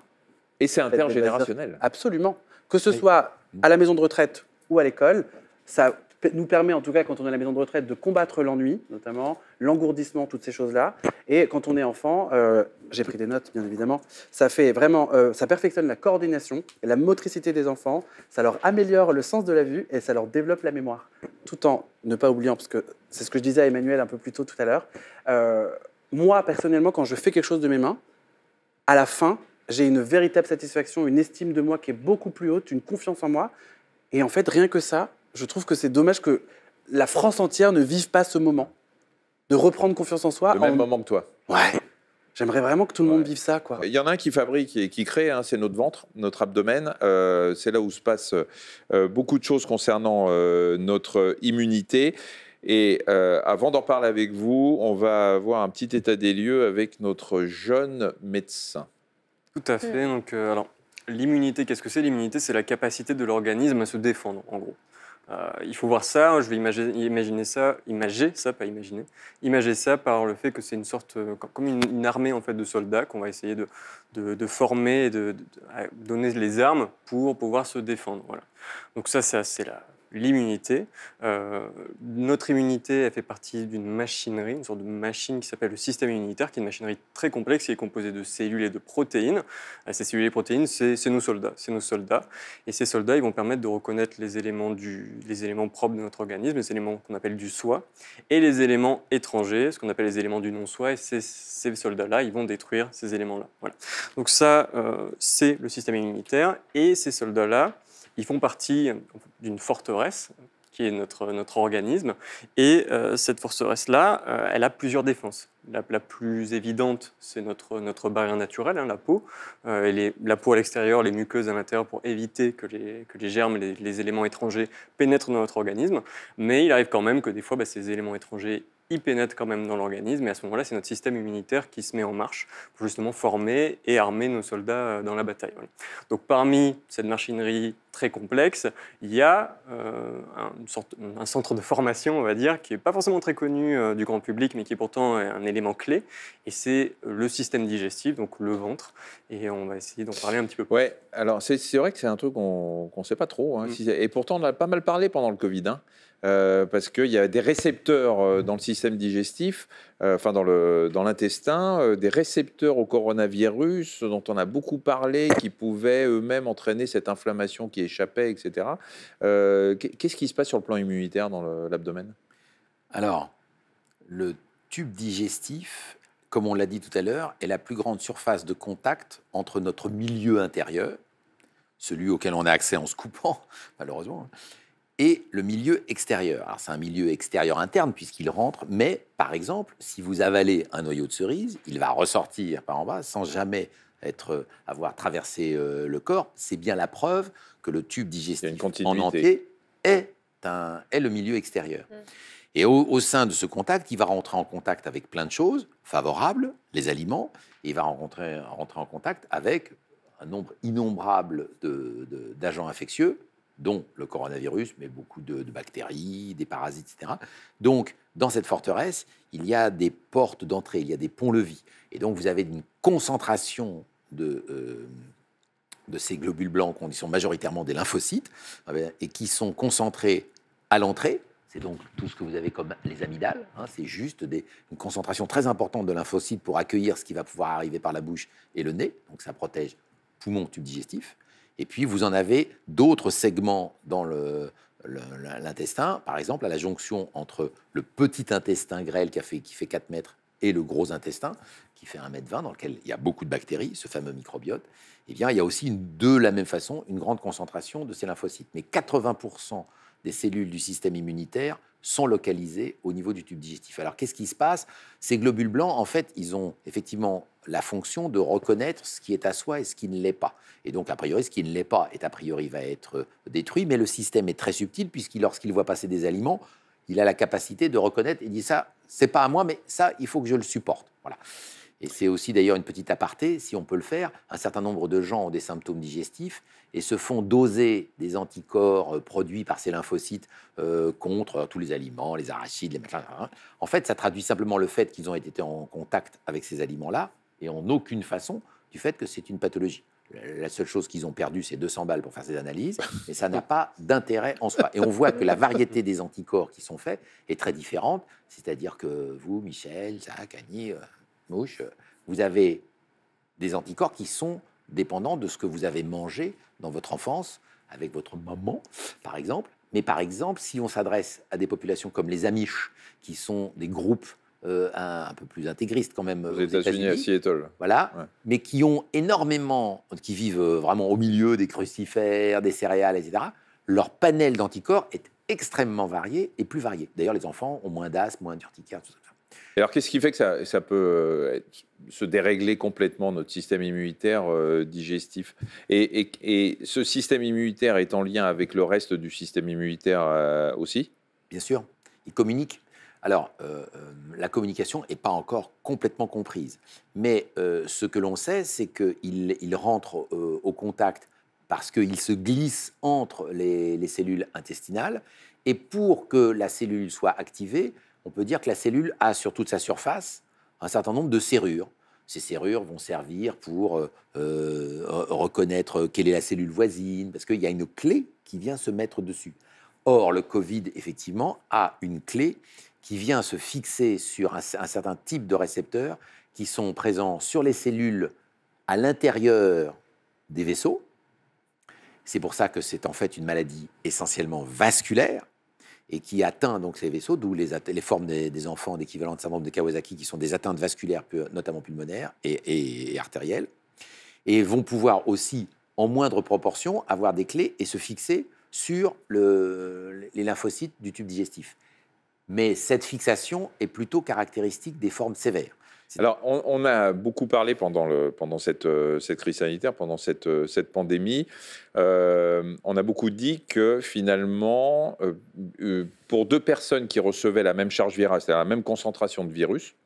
Et c'est Faites des intergénérationnel. Absolument. Que ce Oui. soit à la maison de retraite ou à l'école, ça nous permet, en tout cas, quand on est à la maison de retraite, de combattre l'ennui, notamment, l'engourdissement, toutes ces choses-là. Et quand on est enfant, j'ai pris des notes, bien évidemment, ça fait vraiment, ça perfectionne la coordination et la motricité des enfants, ça leur améliore le sens de la vue et ça leur développe la mémoire. Tout en ne pas oubliant, parce que c'est ce que je disais à Emmanuel un peu plus tôt tout à l'heure, moi, personnellement, quand je fais quelque chose de mes mains, à la fin, j'ai une véritable satisfaction, une estime de moi qui est beaucoup plus haute, une confiance en moi. Et en fait, rien que ça, je trouve que c'est dommage que la France entière ne vive pas ce moment de reprendre confiance en soi. Le même moment que toi. Ouais. J'aimerais vraiment que tout le monde Ouais. vive ça, quoi. Il y en a un qui fabrique et qui crée, hein, c'est notre ventre, notre abdomen. C'est là où se passe beaucoup de choses concernant notre immunité. Et avant d'en parler avec vous, on va avoir un petit état des lieux avec notre jeune médecin. Tout à fait. Donc, alors, l'immunité, qu'est-ce que c'est? L'immunité, c'est la capacité de l'organisme à se défendre, en gros. Il faut voir ça, je vais imager ça par le fait que c'est une sorte, comme une armée en fait, de soldats qu'on va essayer de former et de donner les armes pour pouvoir se défendre. Voilà. Donc ça, c'est l'immunité. Notre immunité, elle fait partie d'une machinerie, une sorte de machine qui s'appelle le système immunitaire, qui est une machinerie très complexe, qui est composée de cellules et de protéines. Ces cellules et protéines, c'est nos soldats. Et ces soldats, ils vont permettre de reconnaître les éléments propres de notre organisme, les éléments qu'on appelle du soi, et les éléments étrangers, ce qu'on appelle les éléments du non-soi. Et ces soldats-là, ils vont détruire ces éléments-là. Voilà. Donc ça, c'est le système immunitaire. Et ces soldats-là, ils font partie d'une forteresse qui est notre organisme. Et cette forteresse-là, elle a plusieurs défenses. La plus évidente, c'est notre barrière naturelle, hein, la peau. La peau à l'extérieur, les muqueuses à l'intérieur pour éviter que les germes, les éléments étrangers pénètrent dans notre organisme. Mais il arrive quand même que des fois, ces éléments étrangers ils pénètrent quand même dans l'organisme. Et à ce moment-là, c'est notre système immunitaire qui se met en marche pour justement former et armer nos soldats dans la bataille. Voilà. Donc parmi cette machinerie très complexe, il y a un centre de formation, on va dire, qui n'est pas forcément très connu du grand public, mais qui est pourtant un élément clé. Et c'est le système digestif, donc le ventre. Et on va essayer d'en parler un petit peu plus. Ouais, alors c'est vrai que c'est un truc qu'on ne sait pas trop. Hein, et pourtant, on a pas mal parlé pendant le Covid. Hein. Parce qu'il y a des récepteurs dans le système digestif, dans l'intestin, des récepteurs au coronavirus dont on a beaucoup parlé, qui pouvaient eux-mêmes entraîner cette inflammation qui échappait, etc. Qu'est-ce qui se passe sur le plan immunitaire dans l'abdomen? Alors, le tube digestif, comme on l'a dit tout à l'heure, est la plus grande surface de contact entre notre milieu intérieur, celui auquel on a accès en se coupant, malheureusement, et le milieu extérieur. Alors, c'est un milieu extérieur interne puisqu'il rentre, mais par exemple, si vous avalez un noyau de cerise, il va ressortir par en bas sans jamais avoir traversé le corps. C'est bien la preuve que le tube digestif en entier est le milieu extérieur. Et au sein de ce contact, il va rentrer en contact avec plein de choses favorables, les aliments, et il va rentrer en contact avec un nombre innombrable d'agents infectieux, dont le coronavirus, mais beaucoup de bactéries, des parasites, etc. Donc, dans cette forteresse, il y a des portes d'entrée, il y a des ponts-levis. Et donc, vous avez une concentration de ces globules blancs, qui sont majoritairement des lymphocytes, et qui sont concentrés à l'entrée. C'est donc tout ce que vous avez comme les amygdales. Hein, c'est juste une concentration très importante de lymphocytes pour accueillir ce qui va pouvoir arriver par la bouche et le nez. Donc, ça protège poumon, tube digestif. Et puis, vous en avez d'autres segments dans l'intestin, par exemple, à la jonction entre le petit intestin grêle qui fait 4 mètres et le gros intestin qui fait 1,20 m, dans lequel il y a beaucoup de bactéries, ce fameux microbiote, eh bien, il y a aussi de la même façon une grande concentration de ces lymphocytes. Mais 80% des cellules du système immunitaire sont localisées au niveau du tube digestif. Alors, qu'est-ce qui se passe? Ces globules blancs, en fait, ils ont effectivement la fonction de reconnaître ce qui est à soi et ce qui ne l'est pas. Et donc, a priori, ce qui ne l'est pas est a priori va être détruit, mais le système est très subtil, puisqu'il, lorsqu'il voit passer des aliments, il a la capacité de reconnaître et dit ça, c'est pas à moi, mais ça, il faut que je le supporte. Voilà. Et c'est aussi d'ailleurs une petite aparté, si on peut le faire, un certain nombre de gens ont des symptômes digestifs et se font doser des anticorps produits par ces lymphocytes contre tous les aliments, les arachides, les machins. En fait, ça traduit simplement le fait qu'ils ont été en contact avec ces aliments-là et en aucune façon du fait que c'est une pathologie. La seule chose qu'ils ont perdue, c'est 200 balles pour faire ces analyses, mais ça n'a pas d'intérêt en soi. Et on voit que la variété des anticorps qui sont faits est très différente, c'est-à-dire que vous, Michel, Jacques, Annie, Mouche, vous avez des anticorps qui sont dépendants de ce que vous avez mangé dans votre enfance, avec votre maman, par exemple. Mais par exemple, si on s'adresse à des populations comme les Amish, qui sont des groupes un peu plus intégristes quand même aux États-Unis, à Seattle. Voilà, ouais. Mais qui ont énormément, qui vivent vraiment au milieu des crucifères, des céréales, etc. Leur panel d'anticorps est extrêmement varié et plus varié. D'ailleurs, les enfants ont moins d'asthme, moins d'urticaire, tout ça. Et alors, qu'est-ce qui fait que ça peut se dérégler complètement notre système immunitaire digestif et ce système immunitaire est en lien avec le reste du système immunitaire aussi? Bien sûr, ils communiquent. Alors, la communication n'est pas encore complètement comprise. Mais ce que l'on sait, c'est qu'ils rentrent au contact parce qu'ils se glissent entre les cellules intestinales. Et pour que la cellule soit activée, on peut dire que la cellule a sur toute sa surface un certain nombre de serrures. Ces serrures vont servir pour reconnaître quelle est la cellule voisine, parce qu'il y a une clé qui vient se mettre dessus. Or, le Covid, effectivement, a une clé qui vient se fixer sur un certain type de récepteurs qui sont présents sur les cellules à l'intérieur des vaisseaux. C'est pour ça que c'est en fait une maladie essentiellement vasculaire et qui atteint donc ces vaisseaux, d'où les formes des enfants d'équivalent de syndrome de Kawasaki, qui sont des atteintes vasculaires, notamment pulmonaires et artérielles, et vont pouvoir aussi, en moindre proportion, avoir des clés et se fixer sur les lymphocytes du tube digestif. Mais cette fixation est plutôt caractéristique des formes sévères. Alors, on a beaucoup parlé pendant cette crise sanitaire, pendant cette pandémie. On a beaucoup dit que finalement, pour deux personnes qui recevaient la même charge virale, c'est-à-dire la même concentration de virus,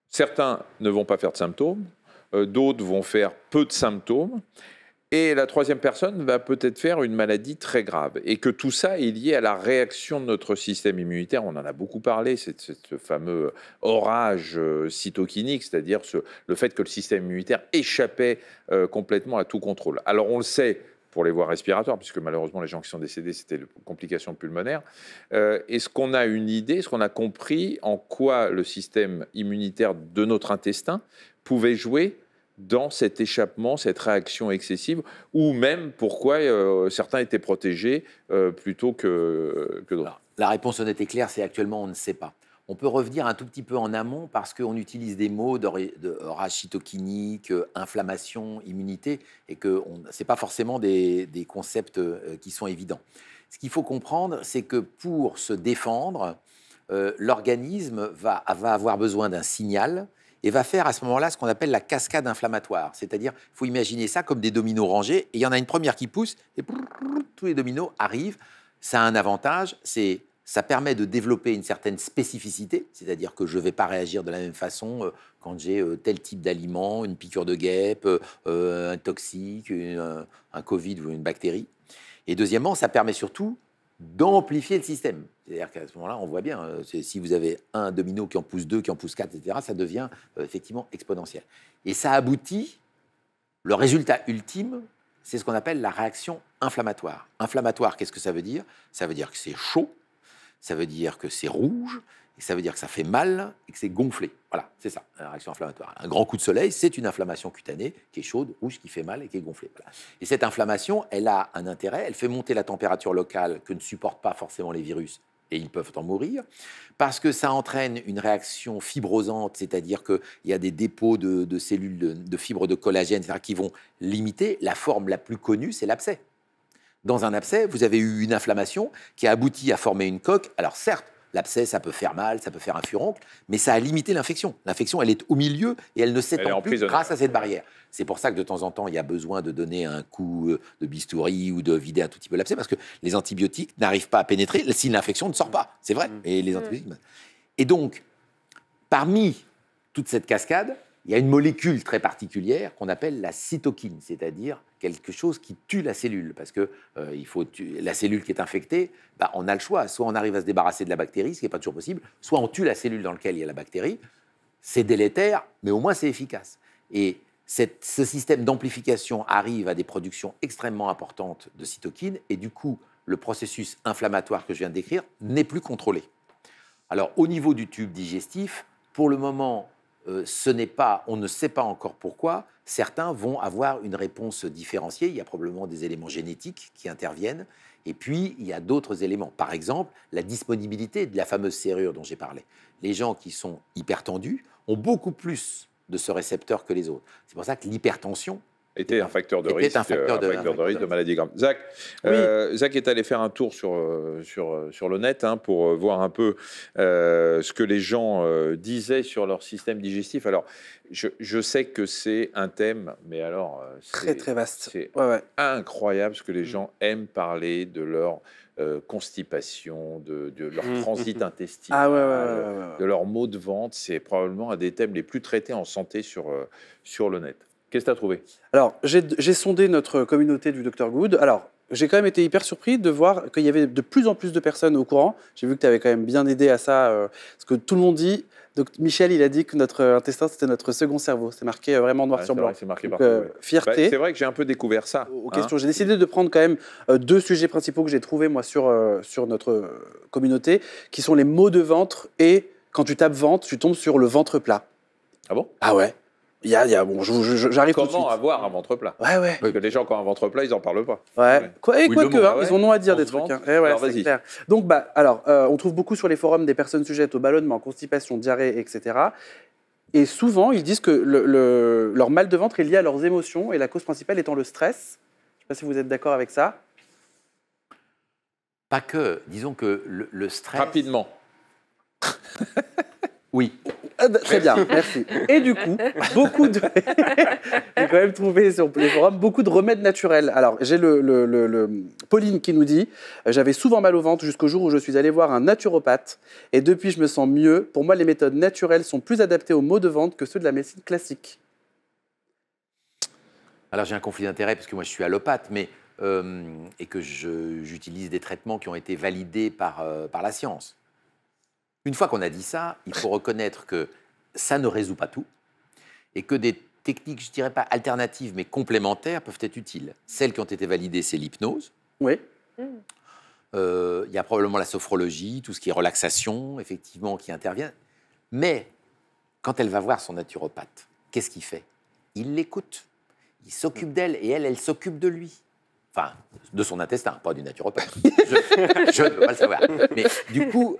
certains ne vont pas faire de symptômes, d'autres vont faire peu de symptômes, et la troisième personne va peut-être faire une maladie très grave. Et que tout ça est lié à la réaction de notre système immunitaire. On en a beaucoup parlé, c'est ce fameux orage cytokinique, c'est-à-dire le fait que le système immunitaire échappait complètement à tout contrôle. Alors on le sait pour les voies respiratoires, puisque malheureusement les gens qui sont décédés, c'était des complications pulmonaires. Est-ce qu'on a une idée, est-ce qu'on a compris en quoi le système immunitaire de notre intestin pouvait jouer dans cet échappement, cette réaction excessive, ou même pourquoi certains étaient protégés plutôt que d'autres? La réponse honnête et claire, c'est actuellement on ne sait pas. On peut revenir un tout petit peu en amont parce qu'on utilise des mots de rage cytokinique, inflammation, immunité, et que ce n'est pas forcément des concepts qui sont évidents. Ce qu'il faut comprendre, c'est que pour se défendre, l'organisme va avoir besoin d'un signal et va faire à ce moment-là ce qu'on appelle la cascade inflammatoire. C'est-à-dire, il faut imaginer ça comme des dominos rangés, et il y en a une première qui pousse, et tous les dominos arrivent. Ça a un avantage, ça permet de développer une certaine spécificité, c'est-à-dire que je ne vais pas réagir de la même façon quand j'ai tel type d'aliment, une piqûre de guêpe, un toxique, un Covid ou une bactérie. Et deuxièmement, ça permet surtout d'amplifier le système. C'est-à-dire qu'à ce moment-là, on voit bien, si vous avez un domino qui en pousse 2, qui en pousse 4, etc., ça devient effectivement exponentiel. Et ça aboutit, le résultat ultime, c'est ce qu'on appelle la réaction inflammatoire. Inflammatoire, qu'est-ce que ça veut dire? Ça veut dire que c'est chaud, ça veut dire que c'est rouge, et ça veut dire que ça fait mal et que c'est gonflé. Voilà, c'est ça, la réaction inflammatoire. Un grand coup de soleil, c'est une inflammation cutanée qui est chaude, rouge, qui fait mal et qui est gonflée. Voilà. Et cette inflammation, elle a un intérêt, elle fait monter la température locale que ne supportent pas forcément les virus, et ils peuvent en mourir, parce que ça entraîne une réaction fibrosante, c'est-à-dire qu'il y a des dépôts de cellules, de fibres de collagène, etc., qui vont limiter. La forme la plus connue, c'est l'abcès. Dans un abcès, vous avez eu une inflammation qui a abouti à former une coque. Alors certes, l'abcès, ça peut faire mal, ça peut faire un furoncle, mais ça a limité l'infection. L'infection, elle est au milieu et elle ne s'étend plus grâce à cette barrière. C'est pour ça que de temps en temps, il y a besoin de donner un coup de bistouri ou de vider un tout petit peu l'abcès, parce que les antibiotiques n'arrivent pas à pénétrer si l'infection ne sort pas. C'est vrai. Et les antibiotiques. Et donc, parmi toute cette cascade, il y a une molécule très particulière qu'on appelle la cytokine, c'est-à-dire quelque chose qui tue la cellule. Parce que la cellule qui est infectée, on a le choix. Soit on arrive à se débarrasser de la bactérie, ce qui n'est pas toujours possible, soit on tue la cellule dans laquelle il y a la bactérie. C'est délétère, mais au moins c'est efficace. Et ce système d'amplification arrive à des productions extrêmement importantes de cytokines, et du coup, le processus inflammatoire que je viens de décrire n'est plus contrôlé. Alors, au niveau du tube digestif, pour le moment, on ne sait pas encore pourquoi. Certains vont avoir une réponse différenciée. Il y a probablement des éléments génétiques qui interviennent. Et puis, il y a d'autres éléments. Par exemple, la disponibilité de la fameuse serrure dont j'ai parlé. Les gens qui sont hypertendus ont beaucoup plus de ce récepteur que les autres. C'est pour ça que l'hypertension était un facteur de risque de maladie grave. Zach, Zach est allé faire un tour sur le net pour voir un peu ce que les gens disaient sur leur système digestif. Alors, je sais que c'est un thème, mais alors... très, très vaste. C'est incroyable ce que les gens aiment parler de leur constipation, de leur transit intestinal, de leurs maux de ventre. C'est probablement un des thèmes les plus traités en santé sur le net. Qu'est-ce que tu as trouvé? Alors, j'ai sondé notre communauté du Dr Good. Alors, j'ai quand même été hyper surpris de voir qu'il y avait de plus en plus de personnes au courant. J'ai vu que tu avais quand même bien aidé à ça, parce que tout le monde dit... Donc, Michel, il a dit que notre intestin, c'était notre second cerveau. C'est marqué vraiment noir sur blanc. C'est marqué partout. Fierté. C'est vrai que j'ai un peu découvert ça. Aux questions. J'ai décidé de prendre quand même deux sujets principaux que j'ai trouvés, moi, sur notre communauté, qui sont les maux de ventre et, quand tu tapes ventre, tu tombes sur le ventre plat. Ah bon? Ah ouais. Bon, j'arrive tout de suite. Comment avoir un ventre plat? Ouais. Parce que les gens qui ont un ventre plat, ils n'en parlent pas. Ouais. Ils ont nom à dire des trucs. Alors, c'est clair. Donc, on trouve beaucoup sur les forums des personnes sujettes au ballonnement, constipation, diarrhée, etc. Et souvent, ils disent que leur mal de ventre est lié à leurs émotions et la cause principale étant le stress. Je ne sais pas si vous êtes d'accord avec ça. Pas que. Disons que le stress... Rapidement. Oui. Très bien, merci. Et du coup, j'ai quand même trouvé sur les forums beaucoup de remèdes naturels. Alors, j'ai Pauline qui nous dit « J'avais souvent mal au ventre jusqu'au jour où je suis allée voir un naturopathe. Et depuis, je me sens mieux. Pour moi, les méthodes naturelles sont plus adaptées aux maux de ventre que ceux de la médecine classique. » Alors, j'ai un conflit d'intérêt parce que moi, je suis allopathe, et que j'utilise des traitements qui ont été validés par la science. Une fois qu'on a dit ça, il faut reconnaître que ça ne résout pas tout et que des techniques, je ne dirais pas alternatives, mais complémentaires peuvent être utiles. Celles qui ont été validées, c'est l'hypnose. Oui. Il y a probablement la sophrologie, tout ce qui est relaxation, effectivement, qui intervient. Mais quand elle va voir son naturopathe, qu'est-ce qu'il fait? Il l'écoute. Il s'occupe d'elle et elle s'occupe de lui. Enfin, de son intestin, pas du naturopathe. Je ne veux pas le savoir. Mais du coup,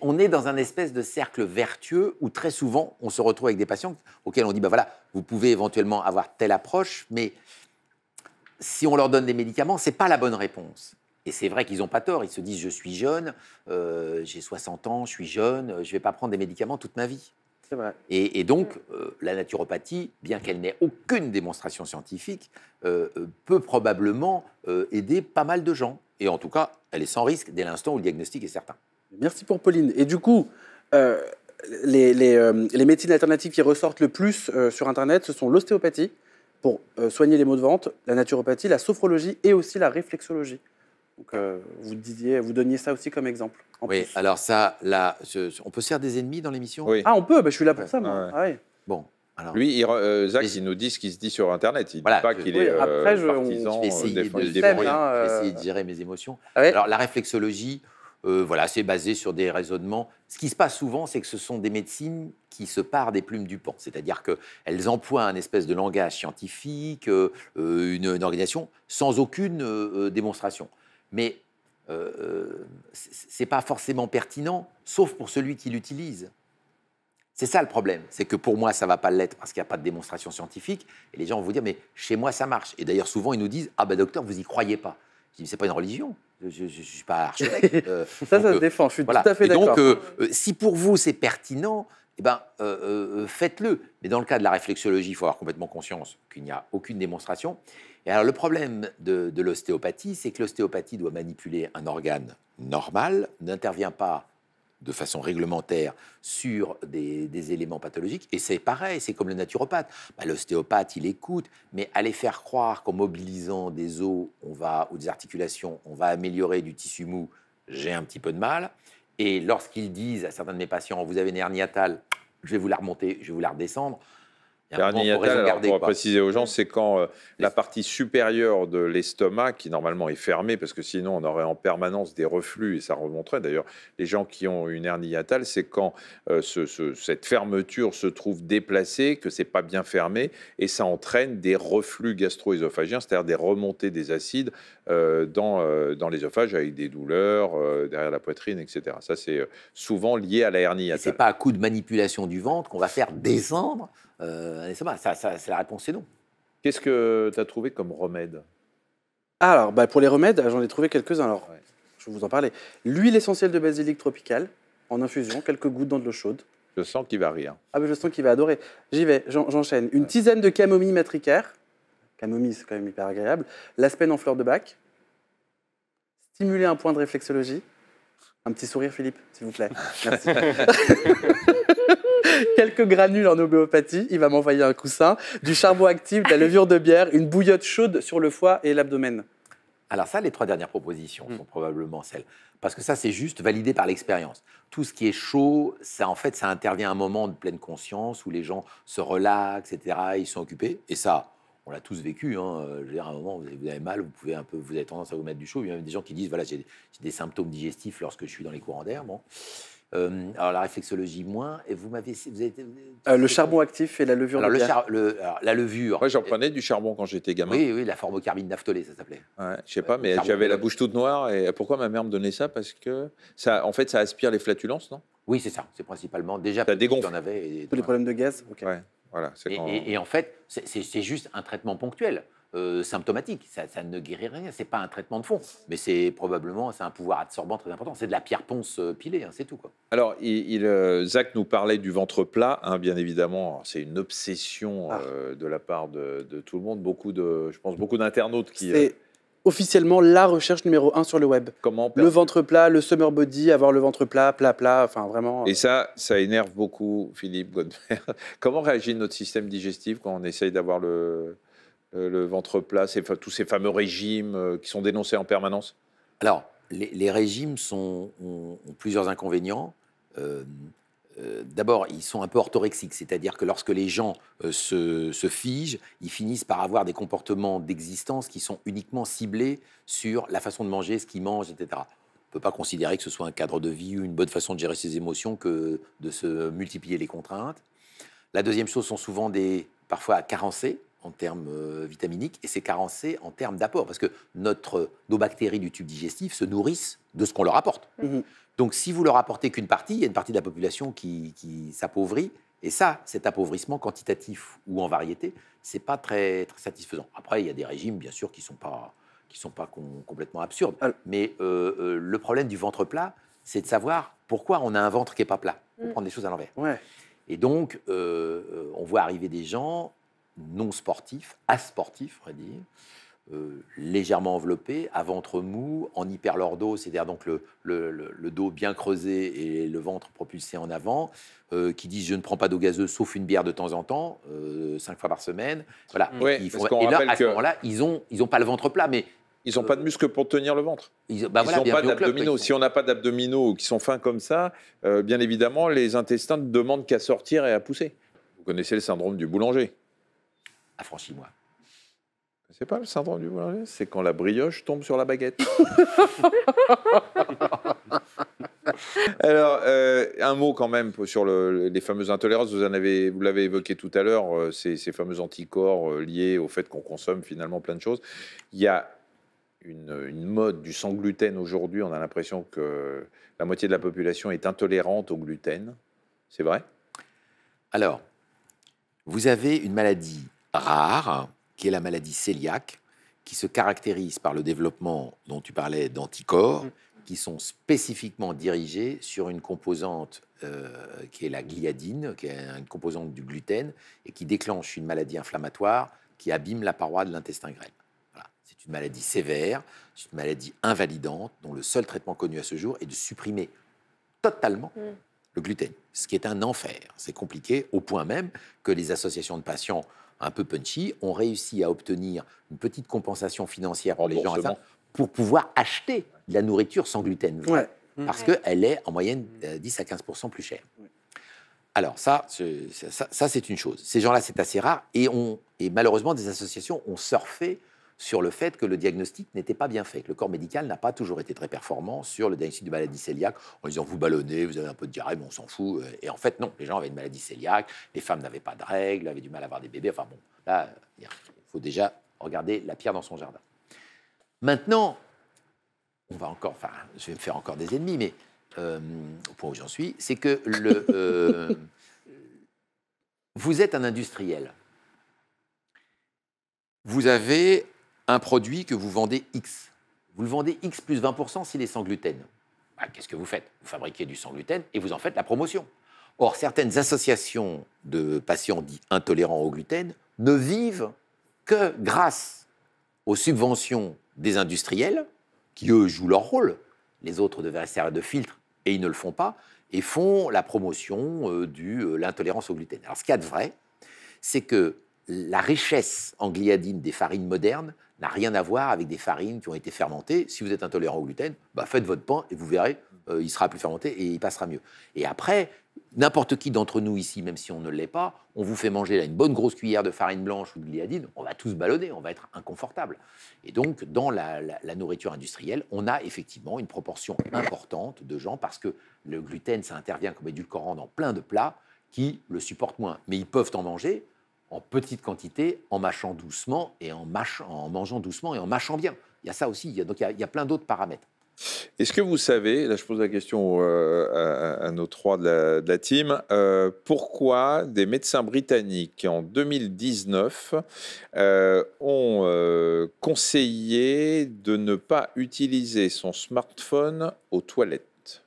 on est dans un espèce de cercle vertueux où très souvent, on se retrouve avec des patients auxquels on dit, voilà, vous pouvez éventuellement avoir telle approche, mais si on leur donne des médicaments, ce n'est pas la bonne réponse. Et c'est vrai qu'ils n'ont pas tort. Ils se disent, je suis jeune, j'ai 60 ans, je suis jeune, je ne vais pas prendre des médicaments toute ma vie. C'est vrai. Et donc, la naturopathie, bien qu'elle n'ait aucune démonstration scientifique, peut probablement aider pas mal de gens. Et en tout cas, elle est sans risque dès l'instant où le diagnostic est certain. Merci pour Pauline. Et du coup, les médecines alternatives qui ressortent le plus sur Internet, ce sont l'ostéopathie pour soigner les maux de ventre, la naturopathie, la sophrologie et aussi la réflexologie. Donc, vous donniez ça aussi comme exemple. Oui, alors ça, là, on peut se faire des ennemis dans l'émission? Oui. Ah, on peut, je suis là pour ça, moi. Ouais. Ah, ouais. Bon, Alors, Zach, Mais- il nous dit ce qu'il se dit sur Internet. Il ne Voilà, dit pas je- qu'il Oui, est après, partisan, je vais essayer défend- de- il défend Sème, rien. hein, je vais essayer de gérer mes émotions. Ah ouais. Alors, la réflexologie, voilà, c'est basé sur des raisonnements. Ce qui se passe souvent, c'est que ce sont des médecines qui se parent des plumes du pan. C'est-à-dire qu'elles emploient un espèce de langage scientifique, une organisation, sans aucune démonstration. Mais ce n'est pas forcément pertinent, sauf pour celui qui l'utilise. C'est ça le problème, c'est que pour moi, ça ne va pas l'être parce qu'il n'y a pas de démonstration scientifique. Et les gens vont vous dire, mais chez moi, ça marche. Et d'ailleurs, souvent, ils nous disent, ah ben docteur, vous n'y croyez pas. Je dis, c'est pas une religion, je ne suis pas archevêque. Ça Donc, se défend, je suis voilà. tout à fait Et d'accord. donc, si pour vous, c'est pertinent, eh ben, faites-le. Mais dans le cas de la réflexologie, il faut avoir complètement conscience qu'il n'y a aucune démonstration. Et alors, le problème de l'ostéopathie, c'est que l'ostéopathie doit manipuler un organe normal, n'intervient pas de façon réglementaire sur des éléments pathologiques. Et c'est pareil, c'est comme le naturopathe. Bah, l'ostéopathe, il écoute, mais aller faire croire qu'en mobilisant des os ou des articulations, on va améliorer du tissu mou, j'ai un petit peu de mal. Et lorsqu'ils disent à certains de mes patients, vous avez une hernie hiatale, je vais vous la remonter, je vais vous la redescendre. Il y a un moment, Hernie faut raison hiatale, alors, garder, pour quoi. préciser aux gens, c'est quand la partie supérieure de l'estomac, qui normalement est fermée, parce que sinon on aurait en permanence des reflux, et ça remonterait. D'ailleurs, les gens qui ont une hernie hiatale, c'est quand cette fermeture se trouve déplacée, que c'est pas bien fermé, et ça entraîne des reflux gastro-œsophagiens, c'est-à-dire des remontées des acides dans l'œsophage, avec des douleurs derrière la poitrine, etc. Ça, c'est souvent lié à la hernie Et hiatale. c'est pas à coup de manipulation du ventre qu'on va faire descendre un estomac. C'est la réponse, c'est non. Qu'est-ce que tu as trouvé comme remède? Alors, bah, pour les remèdes, j'en ai trouvé quelques-uns. Alors, Ouais. je vais vous en parler. L'huile essentielle de basilic tropicale, en infusion, quelques gouttes dans de l'eau chaude. Je sens qu'il va rire. Ah, mais je sens qu'il va adorer. J'y vais, j'enchaîne. Une tisane de camomille matricaire. Camomille, c'est quand même hyper agréable. L'aspen en fleur de bac. Stimuler un point de réflexologie. Un petit sourire, Philippe, s'il vous plaît. Merci. Quelques granules en homéopathie. Il va m'envoyer un coussin. Du charbon actif, de la levure de bière, une bouillotte chaude sur le foie et l'abdomen. Alors ça, les 3 dernières propositions sont probablement celles. Parce que ça, c'est juste validé par l'expérience. Tout ce qui est chaud, ça, en fait, ça intervient à un moment de pleine conscience où les gens se relaxent, etc. Ils sont occupés. Et ça, on l'a tous vécu. Hein. Je veux dire, à un moment, vous avez mal, vous avez tendance à vous mettre du chaud. Il y a même des gens qui disent, voilà, j'ai des symptômes digestifs lorsque je suis dans les courants d'air. Bon. Alors la réflexologie, moins. Et vous avez Le charbon actif et la levure alors, de bière. alors, la levure. Moi, j'en prenais du charbon quand j'étais gamin. Oui, la formocarbine naphtholée, ça s'appelait. Ouais, je sais pas, Le mais charbon j'avais la colonne. bouche toute noire. Et pourquoi ma mère me donnait ça? Parce que ça, en fait, ça aspire les flatulences, non? Oui, c'est ça. C'est principalement déjà Ça dégonfle. en avait. Et, Tous les problèmes de gaz. Ok. Ouais, voilà. C'est quand... et en fait, c'est juste un traitement ponctuel, symptomatique. Ça ne guérit rien. C'est pas un traitement de fond, mais c'est un pouvoir absorbant très important. C'est de la pierre ponce pilée, hein, c'est tout, quoi. Alors, Zach nous parlait du ventre plat, hein, bien évidemment. Alors, c'est une obsession de la part de tout le monde. Je pense beaucoup d'internautes qui. C'est officiellement la recherche numéro 1 sur le web. Comment Le ventre plat, le summer body, avoir le ventre plat, enfin vraiment. Et ça énerve beaucoup Philippe Godmer. Comment réagit notre système digestif quand on essaye d'avoir le ventre plat, tous ces fameux régimes qui sont dénoncés en permanence? Alors, les régimes ont plusieurs inconvénients. D'abord, ils sont un peu orthorexiques, c'est-à-dire que lorsque les gens se figent, ils finissent par avoir des comportements d'existence qui sont uniquement ciblés sur la façon de manger, ce qu'ils mangent, etc. On ne peut pas considérer que ce soit un cadre de vie ou une bonne façon de gérer ses émotions que de se multiplier les contraintes. La deuxième chose sont souvent parfois carencés en termes vitaminiques, et c'est carencé en termes d'apport, parce que nos bactéries du tube digestif se nourrissent de ce qu'on leur apporte. Mhm. Donc, si vous leur apportez qu'une partie, il y a une partie de la population qui s'appauvrit. Et ça, cet appauvrissement quantitatif ou en variété, c'est pas très, très satisfaisant. Après, il y a des régimes, bien sûr, qui sont pas complètement absurdes. Alors- Mais le problème du ventre plat, c'est de savoir pourquoi on a un ventre qui est pas plat. Il faut prendre les choses à l'envers. Ouais. Et donc, on voit arriver des gens non sportifs, asportifs, on va dire, légèrement enveloppés, à ventre mou, en hyperlordose, c'est-à-dire donc le dos bien creusé et le ventre propulsé en avant, qui disent je ne prends pas d'eau gazeuse sauf une bière de temps en temps, 5 fois par semaine. Voilà. Ouais, Et parce qu'on et là, rappelle à ce que- moment-là, ils ont pas le ventre plat, mais Ils n'ont pas de muscles pour tenir le ventre. ils Ils n'ont pas bienvenue au club, d'abdominaux. quoi. Si on n'a pas d'abdominaux qui sont fins comme ça, bien évidemment, les intestins ne demandent qu'à sortir et à pousser. Vous connaissez le syndrome du boulanger? Affranchis-moi. C'est pas le syndrome du boulanger, c'est quand la brioche tombe sur la baguette. Alors, un mot quand même sur les fameuses intolérances. Vous l'avez évoqué tout à l'heure, ces fameux anticorps liés au fait qu'on consomme finalement plein de choses. Il y a une mode du sans gluten aujourd'hui. On a l'impression que la moitié de la population est intolérante au gluten. C'est vrai? Alors, vous avez une maladie rare, qui est la maladie cœliaque, qui se caractérise par le développement, dont tu parlais, d'anticorps, qui sont spécifiquement dirigés sur une composante qui est la gliadine, qui est une composante du gluten, et qui déclenche une maladie inflammatoire qui abîme la paroi de l'intestin grêle. Voilà. C'est une maladie sévère, c'est une maladie invalidante, dont le seul traitement connu à ce jour est de supprimer totalement le gluten, ce qui est un enfer. C'est compliqué, au point même que les associations de patients un peu punchy ont réussi à obtenir une petite compensation financière pour les gens à ça, pour pouvoir acheter de la nourriture sans gluten, parce qu'elle est en moyenne 10 à 15% plus chère. Alors ça c'est une chose. Ces gens-là, c'est assez rare, et malheureusement, des associations ont surfé sur le fait que le diagnostic n'était pas bien fait, que le corps médical n'a pas toujours été très performant sur le diagnostic de maladie cœliaque, en disant vous ballonnez, vous avez un peu de diarrhée, mais on s'en fout. Et en fait, non, les gens avaient une maladie cœliaque, les femmes n'avaient pas de règles, avaient du mal à avoir des bébés. Enfin bon, là, il faut déjà regarder la pierre dans son jardin. Maintenant, je vais me faire encore des ennemis, mais au point où j'en suis, c'est que vous êtes un industriel. Vous avez un produit que vous vendez X. Vous le vendez X plus 20% s'il est sans gluten. Qu'est-ce que vous faites? Vous fabriquez du sans gluten et vous en faites la promotion. Or, certaines associations de patients dits intolérants au gluten ne vivent que grâce aux subventions des industriels, qui eux jouent leur rôle. Les autres devaient servir de filtre et ils ne le font pas, et font la promotion de l'intolérance au gluten. Alors, ce qu'il y a de vrai, c'est que la richesse en gliadine des farines modernes n'a rien à voir avec des farines qui ont été fermentées. Si vous êtes intolérant au gluten, faites votre pain et vous verrez, il sera plus fermenté et il passera mieux. Et après, n'importe qui d'entre nous ici, même si on ne l'est pas, on vous fait manger là, une bonne grosse cuillère de farine blanche ou de gliadine, on va tous ballonner, on va être inconfortable. Et donc, dans la nourriture industrielle, on a effectivement une proportion importante de gens, parce que le gluten, ça intervient comme édulcorant dans plein de plats, qui le supportent moins. Mais ils peuvent en manger en petite quantité, en mâchant doucement, et en mangeant doucement et en mâchant bien. Il y a ça aussi, donc il y a plein d'autres paramètres. Est-ce que vous savez, là je pose la question à nos trois de la team, pourquoi des médecins britanniques en 2019 ont conseillé de ne pas utiliser son smartphone aux toilettes?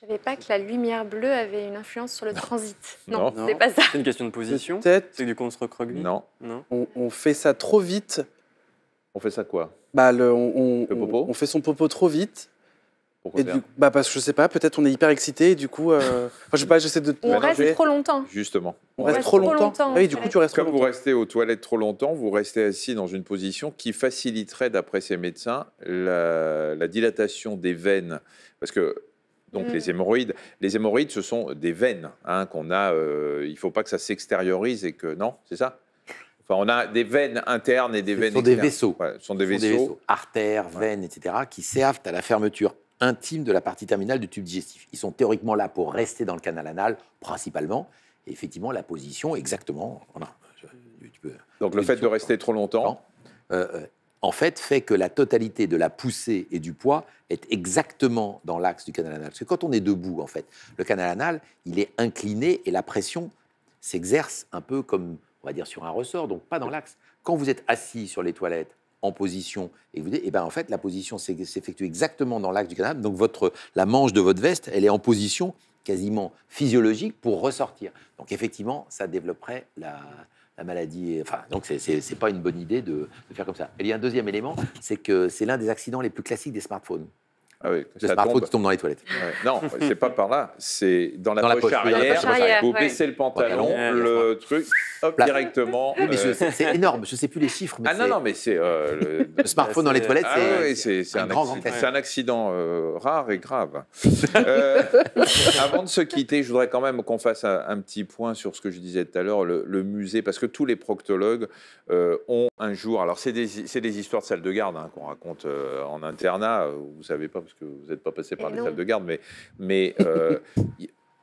Je ne savais pas que la lumière bleue avait une influence sur le transit. Non. C'est pas ça. C'est une question de position. Peut-être. C'est du qu'on se recroqueville. Non. On fait ça trop vite. On fait ça quoi? Le popo on fait son popo trop vite. Pourquoi Et faire? parce que je sais pas, peut-être on est hyper excité et du coup, je sais pas, j'essaie de. On reste trop longtemps. Justement. On reste trop longtemps. Ah oui, du coup, tu restes trop Comme vous longtemps. restez aux toilettes trop longtemps, vous restez assis dans une position qui faciliterait, d'après ces médecins, la dilatation des veines. Parce que donc les hémorroïdes, ce sont des veines qu'on a. Il ne faut pas que ça s'extériorise et que non, c'est ça. Enfin, on a des veines internes et des veines externes. Ce sont des vaisseaux. Ouais, ce sont des vaisseaux. Artères, veines, etc., qui servent à la fermeture intime de la partie terminale du tube digestif. Ils sont théoriquement là pour rester dans le canal anal, principalement. Et effectivement, la position, exactement. Voilà. Donc le fait de rester trop longtemps. En fait, fait que la totalité de la poussée et du poids est exactement dans l'axe du canal anal. Parce que quand on est debout, en fait, le canal anal, il est incliné et la pression s'exerce un peu comme, on va dire, sur un ressort, donc pas dans l'axe. Quand vous êtes assis sur les toilettes, en position, et en fait, la position s'effectue exactement dans l'axe du canal. Donc la manche de votre veste, elle est en position quasiment physiologique pour ressortir. Donc effectivement, ça développerait la maladie. Enfin, donc c'est pas une bonne idée de faire comme ça. Et il y a un deuxième élément, c'est que c'est l'un des accidents les plus classiques des smartphones. Ah oui, Le ça smartphone tombe. qui tombe dans les toilettes. Ouais. Non, c'est pas par là. C'est dans la Dans la poche poche, oui, dans la arrière. poche arrière, Vous ouais. baissez le pantalon, Pantalon. le truc, hop, Plat. directement. Oui, mais c'est énorme. Je ne sais plus les chiffres. Mais Ah non, c'est- non, mais c'est Le smartphone dans les toilettes, ah oui, c'est un grand accident, test. c'est un accident rare et grave. Avant de se quitter, je voudrais quand même qu'on fasse un petit point sur ce que je disais tout à l'heure, le musée, parce que tous les proctologues ont un jour, alors c'est des histoires de salles de garde qu'on raconte en internat, vous ne savez pas parce que vous n'êtes pas passé par Et les non. salles de garde, mais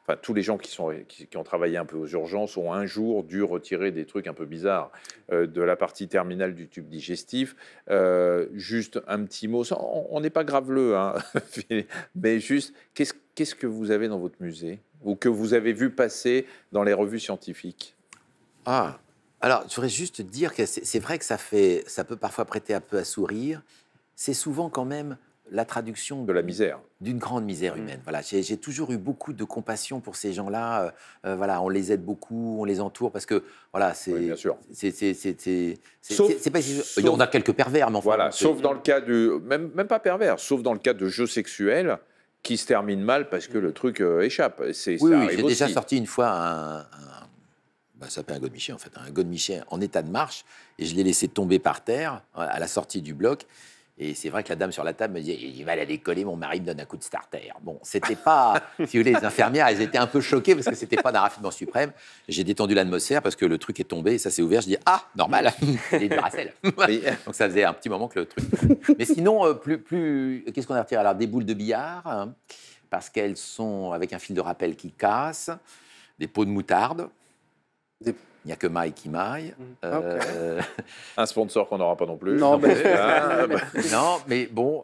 enfin, tous les gens qui ont travaillé un peu aux urgences ont un jour dû retirer des trucs un peu bizarres de la partie terminale du tube digestif. Juste un petit mot, on n'est pas graveleux, hein, mais juste, qu'est-ce que vous avez dans votre musée ou que vous avez vu passer dans les revues scientifiques? Ah, alors, je voudrais juste dire que c'est vrai que ça peut parfois prêter un peu à sourire. C'est souvent quand même la traduction De la misère. d'une grande misère humaine. Voilà, j'ai toujours eu beaucoup de compassion pour ces gens-là. Voilà, on les aide beaucoup, on les entoure parce que voilà, Oui, bien sûr. c'est pas. Il y en a quelques pervers, mais enfin. Voilà, bon, sauf dans le cas même pas pervers, sauf dans le cas de jeux sexuels qui se terminent mal parce que le truc échappe. Oui, ça oui, arrive j'ai déjà aussi. sorti une fois ça s'appelle un godemiché en fait, un godemiché en état de marche, et je l'ai laissé tomber par terre à la sortie du bloc. Et c'est vrai que la dame sur la table me disait, il va la décoller, mon mari me donne un coup de starter. Bon, c'était pas, si vous voulez, les infirmières, elles étaient un peu choquées parce que c'était pas d'un raffinement suprême. J'ai détendu l'atmosphère parce que le truc est tombé et ça s'est ouvert. Je dis, ah, normal, c'est du Duracell. Oui. Donc ça faisait un petit moment que le truc. Mais sinon, qu'est-ce qu'on a retiré? Alors des boules de billard, hein, parce qu'elles sont avec un fil de rappel qui casse, des pots de moutarde. Des- Il n'y a que Maille qui maille. Un sponsor qu'on n'aura pas non plus. Non, mais- Ah, bah, Non, mais bon,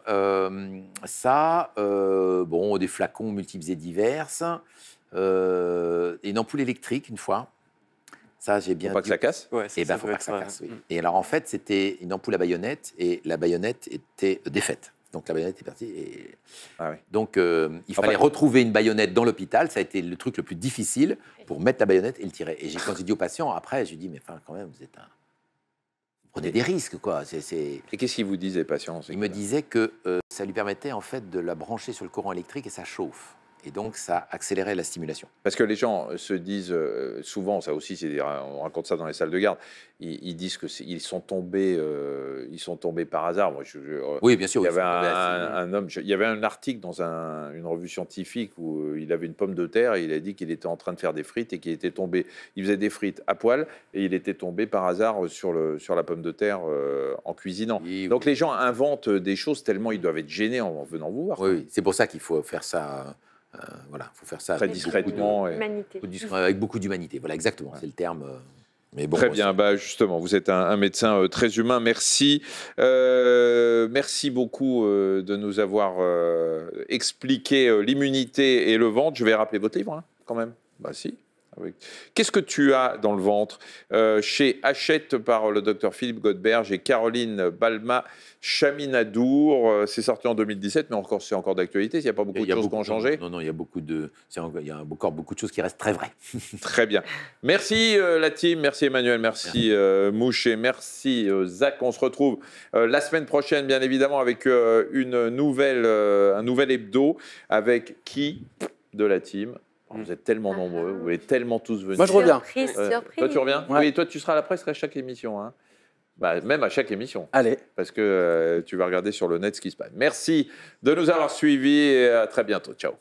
bon, des flacons multiples et diverses, une ampoule électrique une fois. Ça, j'ai bien faut pas que ça casse. Ouais, Et ben, peut faut pas être, que ça casse. Oui. mm. Et alors, en fait, c'était une ampoule à baïonnette et la baïonnette était défaite. Donc la baïonnette est partie. Et... Ah oui. Donc il fallait retrouver une baïonnette dans l'hôpital. Ça a été le truc le plus difficile pour mettre la baïonnette et le tirer. Et quand j'ai dit au patient, après, j'ai dit, mais enfin, quand même, vous prenez des risques, quoi. Et qu'est-ce qu'ils vous disent, les patients? Il me disait que ça lui permettait en fait de la brancher sur le courant électrique et ça chauffe. Et donc ça accélérait la stimulation. Parce que les gens se disent souvent, ça aussi, on raconte ça dans les salles de garde, ils disent qu'ils sont tombés par hasard. Moi, Oui, bien sûr. il y avait oui, un homme, il y avait un article dans une revue scientifique où il avait une pomme de terre et il a dit qu'il était en train de faire des frites et qu'il était tombé. Il faisait des frites à poil et il était tombé par hasard sur la pomme de terre en cuisinant. Oui, Donc oui. les gens inventent des choses tellement ils doivent être gênés en venant vous voir. Oui, oui. C'est pour ça qu'il faut faire ça. Voilà, faut faire ça Très avec discrètement. Et... Humanité. avec beaucoup d'humanité. Voilà, exactement. C'est le terme. Mais bon, Très bien, bah justement, vous êtes un médecin très humain, merci. Merci beaucoup de nous avoir expliqué l'immunité et le ventre. Je vais rappeler votre livre, hein, quand même. Bah si. Oui. Qu'est-ce que tu as dans le ventre chez Hachette par le docteur Philippe Godberge et Caroline Balma Chaminadour. C'est sorti en 2017, mais c'est encore d'actualité. Il n'y a pas beaucoup de choses qui ont changé. Non, il y a encore beaucoup de choses qui restent très vraies. Très bien. Merci la team, merci Emmanuel, merci Mouche et merci Zach. On se retrouve la semaine prochaine, bien évidemment, avec un nouvel hebdo avec qui de la team. Vous êtes tellement nombreux, vous êtes tellement tous venus. Moi, je reviens. Surprise, surprise. Toi, tu reviens? Ouais. Oui, toi, tu seras là presque à chaque émission. Hein. Bah, même à chaque émission. Allez. Parce que tu vas regarder sur le net ce qui se passe. Merci de nous avoir suivis et à très bientôt. Ciao.